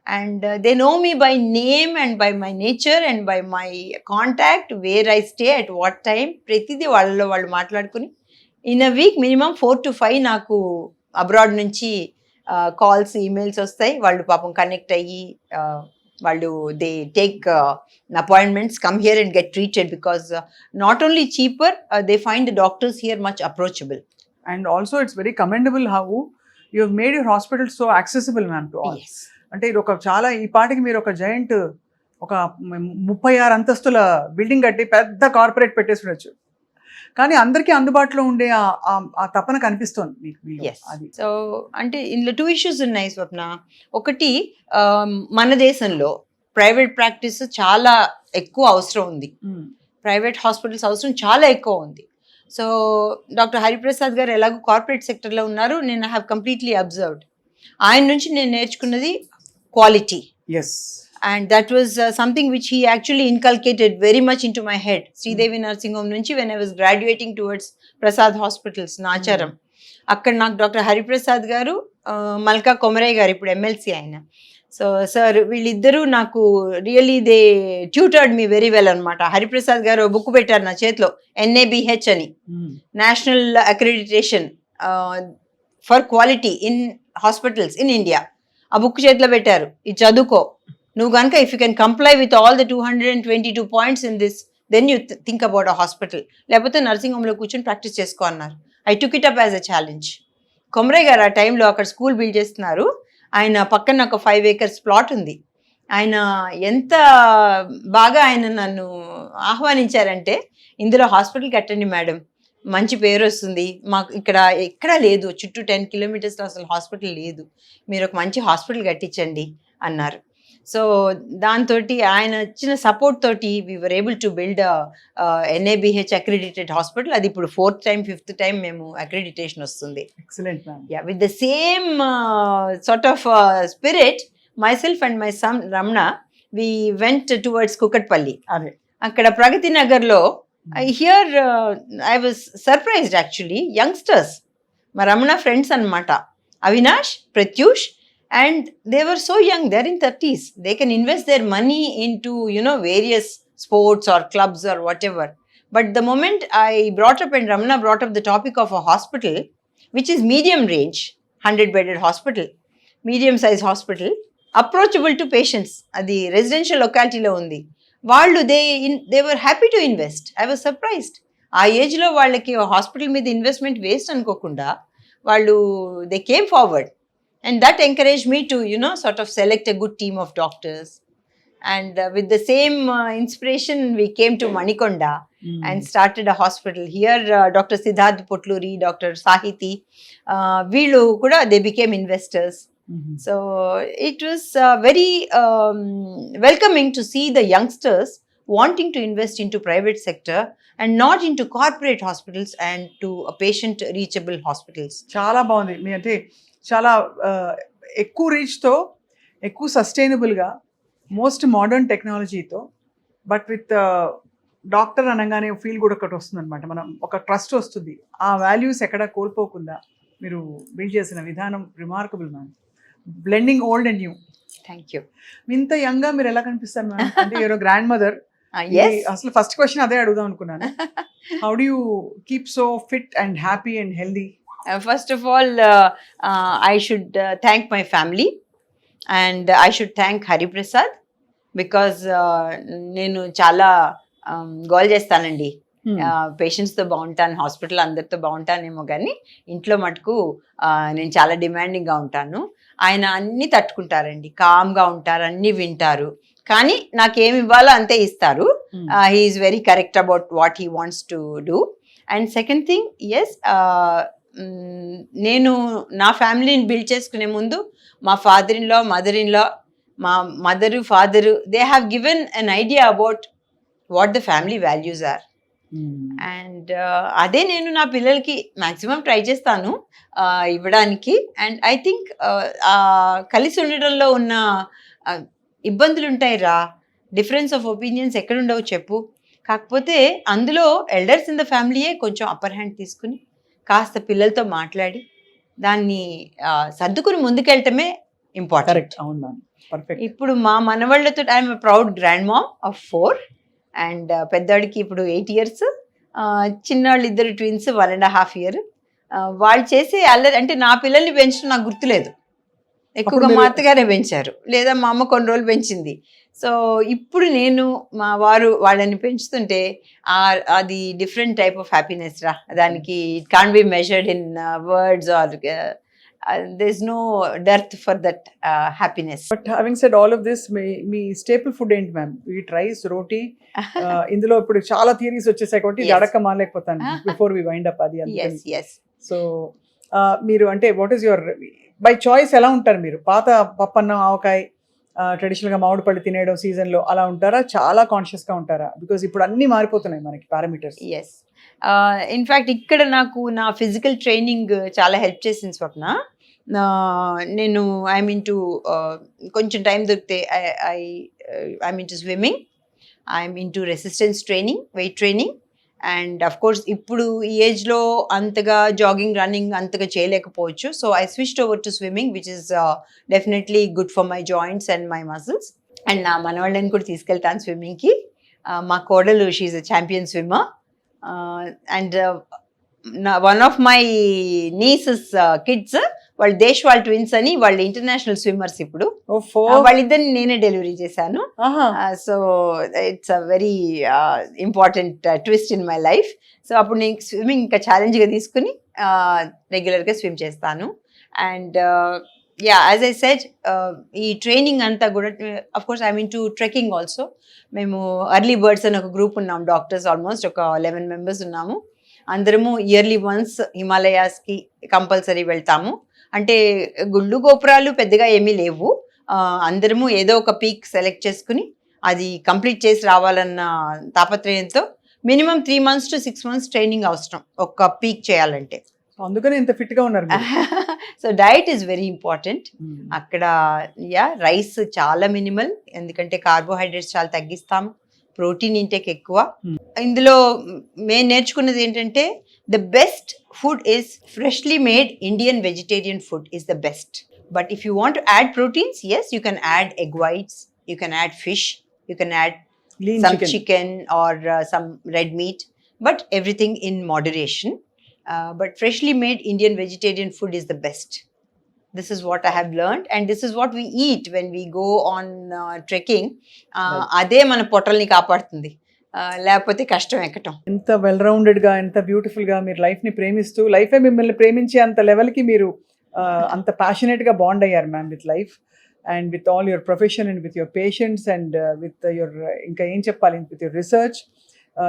And they know me by name and by my nature and by my contact, where I stay at what time. ప్రతిదీ వాళ్ళలో వాళ్ళు మాట్లాడుకుని in a week minimum 4 to 5 నాకు abroad నుంచి calls, emails వస్తాయి. వాళ్ళు పాపం connect అయ్యి వాళ్ళు they take appointments, come here and get treated, because not only cheaper, they find the doctors here much approachable. And also it's very commendable how you have made your hospital so accessible, ma'am, to all. Yes. అంటే ఇది ఒక చాలా, ఈ పాటికి మీరు ఒక giant, ఒక 36 అంతస్తుల బిల్డింగ్ కట్టి పెద్ద కార్పొరేట్ పెట్టేసి ఉండొచ్చు, కానీ అందరికీ అందుబాటులో ఉండే ఆ తపన కనిపిస్తోంది మీకు మీలో. అది సో అంటే ఇందులో 2 issues ఉన్నాయి స్వప్న. ఒకటి, మన దేశంలో ప్రైవేట్ ప్రాక్టీస్ చాలా ఎక్కువ అవసరం ఉంది. ప్రైవేట్ హాస్పిటల్స్ అవసరం చాలా ఎక్కువ ఉంది. సో డాక్టర్ హరిప్రసాద్ గారు ఎలాగో కార్పొరేట్ సెక్టర్లో ఉన్నారు, నేను హ్యావ్ కంప్లీట్లీ అబ్జర్వ్డ్. ఆయన నుంచి నేను నేర్చుకున్నది quality. Yes. And that was something which he actually inculcated very much into my head. Sridevi Nursing Home nunchi when I was graduating towards Prasad Hospitals, Nacharam. Akkada నాకు doctor Hariprasad గారు, మల్కా కొమరయ్య గారు, ఇప్పుడు MLC ఆయన. So sir వీళ్ళిద్దరూ నాకు really they tutored me very well అనమాట. హరిప్రసాద్ గారు book పెట్టారు నా చేతిలో, NABH అని, national accreditation for quality in hospitals in India. ఆ బుక్ చేతిలో పెట్టారు, ఇది చదువుకో, నువ్వు కనుక if you can comply with all the 222 points in this, then you think about a hospital, లేకపోతే నర్సింగ్ హోమ్లో కూర్చొని ప్రాక్టీస్ చేసుకో అన్నారు. I took it up as a challenge. Komaraiah గారు ఆ టైంలో అక్కడ స్కూల్ బిల్డ్ చేస్తున్నారు. ఆయన పక్కన ఒక 5 acres ప్లాట్ ఉంది. ఆయన ఎంత బాగా ఆయన నన్ను ఆహ్వానించారంటే, ఇందులో హాస్పిటల్ కట్టండి మేడం, మంచి పేరు వస్తుంది, మాకు ఇక్కడ ఎక్కడా లేదు, చుట్టూ 10 kilometers అసలు హాస్పిటల్ లేదు, మీరు ఒక మంచి హాస్పిటల్ కట్టించండి అన్నారు. సో దాంతో ఆయన ఇచ్చిన సపోర్ట్ తోటి we were able to build NABH accredited hospital. అది ఇప్పుడు 4th time 5th time మేము అక్రిడిటేషన్ వస్తుంది. Excellent ma'am. Yeah, with the same sort of spirit, myself and my son Ramana, we went towards Kukatpally. అదే అక్కడ ప్రగతి నగర్లో here I was surprised actually. Youngsters, మా Ramana friends అనమాట, Avinash, Pratyush, and they were so young, they're in 30s, they can invest their money into various sports or clubs or whatever. But the moment I brought up and Ramana brought up the topic of a hospital which is medium range, 100-bedded hospital, medium size hospital, approachable to patients, adi residential locality lo undi, వాళ్ళు they were happy to invest. I was surprised. ఆ ఏజ్లో వాళ్ళకి hospital మీద investment waste అనుకోకుండా వాళ్ళు they came forward. And that encouraged me to, sort of select a good team of doctors. And with the same inspiration, we came to Manikonda and started a hospital. Here, Dr. Siddharth Potluri, Dr. Sahiti, Veelu kuda, they became investors. So it was very welcoming to see the youngsters wanting to invest into private sector and not into corporate hospitals and to a patient reachable hospitals. చాలా బాగుంది మీ అంటే చాలా ఎక్కువ రీచ్తో ఎక్కువ సస్టైనబుల్గా most modern టెక్నాలజీతో but with doctor అనగానే feel కూడా ఒకటి వస్తుంది అనమాట. మనం ఒక ట్రస్ట్ వస్తుంది, ఆ వాల్యూస్ ఎక్కడ కోల్పోకుండా మీరు బిల్డ్ చేసిన విధానం remarkable ma'am. Blending old and new. Thank you. ఇంత యంగ్గా మీరు ఎలా కనిపిస్తారు మ్యామ్? అంటే యూర్ గ్రాండ్ మదర్. Yes. అసలు ఫస్ట్ క్వశ్చన్ అదే అడుగుదాం అనుకున్నాను. How do you keep so fit and happy and healthy? First of all, I should thank my family and I should thank Hari Prasad because నేను చాలా goal చేస్తానండి. పేషెంట్స్తో బాగుంటాను, hospital అందరితో బాగుంటానేమో కానీ ఇంట్లో మటుకు నేను చాలా డిమాండింగ్గా ఉంటాను. ఆయన అన్నీ తట్టుకుంటారండి, కామ్గా ఉంటారు, అన్నీ వింటారు, కానీ నాకేమి ఇవ్వాలో అంతే ఇస్తారు. He is very correct about what he wants to do. And second thing, yes, నేను నా ఫ్యామిలీని బిల్డ్ చేసుకునే ముందు మా father in law, mother in law, మా mother father, they have given an idea about what the family values are. And అదే నేను నా పిల్లలకి మ్యాక్సిమం ట్రై చేస్తాను ఇవ్వడానికి. అండ్ ఐ థింక్ కలిసి ఉండడంలో ఉన్న ఇబ్బందులు ఉంటాయి రా, డిఫరెన్స్ ఆఫ్ ఒపీనియన్స్ ఎక్కడుండవు చెప్పు. కాకపోతే అందులో ఎల్డర్స్ ఇన్ ద ఫ్యామిలీయే కొంచెం అప్పర్ హ్యాండ్ తీసుకుని కాస్త పిల్లలతో మాట్లాడి దాన్ని సర్దుకుని ముందుకెళ్ళటమే ఇంపార్టెంట్. ఇప్పుడు మా మనవాళ్ళతో I'm proud grand mom of 4 and పెద్దవాడికి ఇప్పుడు 8 years, చిన్నవాళ్ళు ఇద్దరు ట్విన్స్ 1.5 years. వాళ్ళు చేసే అల్లరి అంటే నా పిల్లల్ని పెంచడం నాకు గుర్తులేదు, ఎక్కువగా మా అత్తగారే పెంచారు లేదా మా అమ్మ కొన్ని రోజులు పెంచింది. సో ఇప్పుడు నేను మా వారు వాళ్ళని పెంచుతుంటే అది డిఫరెంట్ టైప్ ఆఫ్ హ్యాపీనెస్ రా. దానికి it can't be measured in words or there is no dearth for that happiness. But having said all of this, me staple food ఏంటి మ్యామ్? ఈట్ రైస్, రోటీ. ఇందులో ఇప్పుడు చాలా థియరీస్ వచ్చేసాయి కాబట్టి ఇది అడక్క మాలేకపోతాను before we wind up. అది so మీరు అంటే what is your by choice ఎలా ఉంటారు మీరు? పాత పప్పన్నం, ఆవకాయ, ట్రెడిషనల్గా మామిడి పళ్ళు తినేయడం సీజన్లో అలా ఉంటారా? చాలా కాన్షియస్గా ఉంటారా? బికాస్ ఇప్పుడు అన్నీ మారిపోతున్నాయి మనకి పారామీటర్స్. ఎస్, ఇన్ఫ్యాక్ట్ ఇక్కడ నాకు నా ఫిజికల్ ట్రైనింగ్ చాలా హెల్ప్ చేసింది స్వప్న. నేను ఐఎమ్ ఇంటూ కొంచెం టైం దొరికితే I'm into swimming, I'm into resistance training, weight training. And of course ఇప్పుడు ఈ ఏజ్లో అంతగా జాగింగ్, రన్నింగ్ అంతగా చేయలేకపోవచ్చు. So I switched over to swimming which is definitely good for my joints and my muscles. And నా మనవాళ్ళని కూడా తీసుకెళ్తాను స్విమ్మింగ్కి. మా కోడలు she is a champion swimmer. And one of my nieces kids, వాళ్ళు దేశ్వాల్ ట్విన్స్ అని, వాళ్ళు ఇంటర్నేషనల్ స్విమ్మర్స్. ఇప్పుడు వాళ్ళిద్దరిని నేనే డెలివరీ చేశాను. So it's a very important twist in my life. So అప్పుడు నేను స్విమ్మింగ్ ఇంకా ఛాలెంజ్గా తీసుకుని రెగ్యులర్గా స్విమ్ చేస్తాను. And yeah, as I said, ఈ ట్రైనింగ్ అంతా కూడా of course I'm into trekking also. మేము ఎర్లీ బర్డ్స్ అని ఒక గ్రూప్ ఉన్నాం, డాక్టర్స్ ఆల్మోస్ట్ ఒక 11 members ఉన్నాము. అందరము ఇయర్లీ వన్స్ హిమాలయాస్కి కంపల్సరీ వెళ్తాము. అంటే గుళ్ళు గోపురాలు పెద్దగా ఏమీ లేవు, అందరము ఏదో ఒక పీక్ సెలెక్ట్ చేసుకుని అది కంప్లీట్ చేసి రావాలన్న తాపత్రయంతో minimum 3 months to 6 months training అవసరం ఒక పీక్ చేయాలంటే. అందుకని ఇంత ఫిట్గా ఉన్నారు. So diet is very important అక్కడ. యా, రైస్ చాలా మినిమల్, ఎందుకంటే కార్బోహైడ్రేట్స్ చాలా తగ్గిస్తాము, ప్రోటీన్ ఇంటేక్ ఎక్కువ. ఇందులో మేము నేర్చుకున్నది ఏంటంటే the best food is freshly made Indian vegetarian food is the best. But if you want to add proteins, yes, you can add egg whites, you can add fish, you can add some chicken or some red meat, but everything in moderation. But freshly made Indian vegetarian food is the best. This is what I have learned, and this is what we eat when we go on trekking. Ade mana pottalni kaapadutundi, లేకపోతే కష్టం ఎక్కటం. ఎంత well రౌండెడ్గా, ఎంత బ్యూటిఫుల్గా మీరు లైఫ్ని ప్రేమిస్తూ, లైఫే మిమ్మల్ని ప్రేమించే అంత లెవెల్కి మీరు అంత ప్యాషనేట్గా బాండ్ అయ్యారు ma'am with life and with all your profession and with your patients and with your inka em cheppali, with your research.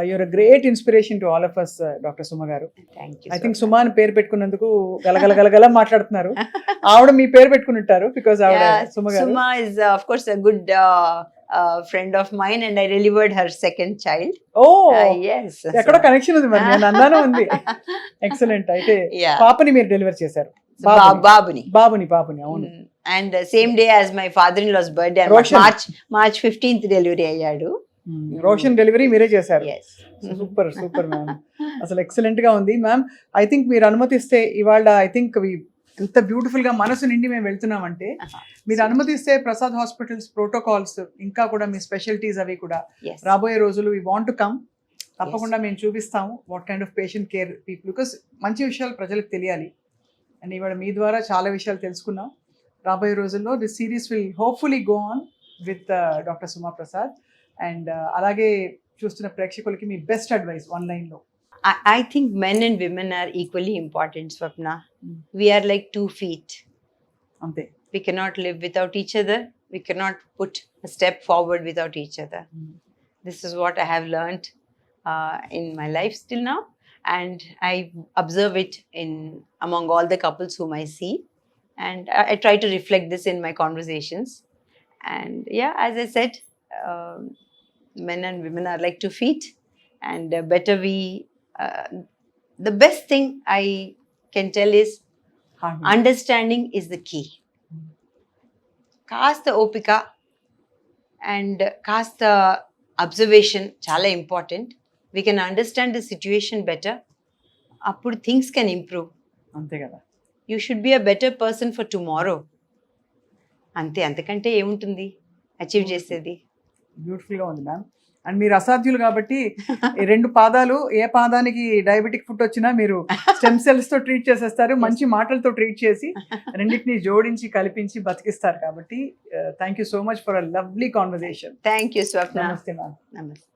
You're a great inspiration to all of us, Dr. Suma garu. Thank you. I think Suma అని పేరు పెట్టుకున్నందుకు గలగల మాట్లాడుతున్నారు. ఆవిడ మీ పేరు పెట్టుకుని ఉంటారు because ఆవిడ Suma garu. Suma is of course a good friend of mine, and I delivered her second child. Oh Yes. ఎక్కడో కనెక్షన్ ఉంది మరి, నేను అన్నాను ఉంది. ఎక్సలెంట్. అయితే Yeah. పాపని మీరు డెలివర్ చేశారు. So, Babuni. బాబుని అవును. And same day as my father-in-law's birthday, Roshan. March 15th delivery అయ్యాడు. రోషన్ డెలివరీ మీరే చేశారు. Yes. సూపర్ సూపర్ మ్యామ్, అసలు ఎక్సలెంట్ గా ఉంది మ్యామ్. ఐ థింక్ మీరు అనుమతిస్తే ఇవాళ ఐ థింక్ ఎంత బ్యూటిఫుల్ గా మనసు నిండి మేము వెళ్తున్నామంటే, మీరు అనుమతిస్తే ప్రసాద్ హాస్పిటల్స్ ప్రోటోకాల్స్ ఇంకా కూడా మీ స్పెషాలిటీస్ అవి కూడా Yes. రాబోయే రోజులు వి వాంట్ టు కమ్, తప్పకుండా మేము చూపిస్తాము what kind of patient care people, because మంచి విషయాలు ప్రజలకు తెలియాలి. అండ్ ఇవాళ మీ ద్వారా చాలా విషయాలు తెలుసుకున్నాం. రాబోయే రోజుల్లో this series will hopefully go on with doctor Suma Prasad. And అలాగే చూస్తున్న ప్రేక్షకులకి మీ బెస్ట్ అడ్వైస్ వన్ లైన్ లో. I think men and women are equally important, Swapna. We are like 2 feet. అంతే. We cannot live without each other. We cannot put a step forward without each other. This is what I have learned in my life still now, and I observe it among all the couples whom I see, and I try to reflect this in my conversations. And yeah, as I said, men and women are like 2 feet, and better we. The best thing I can tell is understanding is the key. Kaasta opika and kaasta observation chala important. We can understand the situation better. Appudu things can improve. అంతే కదా. You should be a better person for tomorrow. అంతకంటే ఏముంటుంది achieve చేసేది. Beautiful గా ఉంది ma'am. And మీరు అసాధ్యులు కాబట్టి ఈ 2 పాదాలు, ఏ పాదానికి డయాబెటిక్ ఫుడ్ వచ్చినా మీరు స్టెమ్ సెల్స్ తో ట్రీట్ చేసేస్తారు, మంచి మాటలతో ట్రీట్ చేసి రెండింటిని జోడించి కలిపించి బతికిస్తారు. కాబట్టి thank you so much for a lovely conversation. Thank you, Swapna. నమస్తే మ్యామ్. Namaste.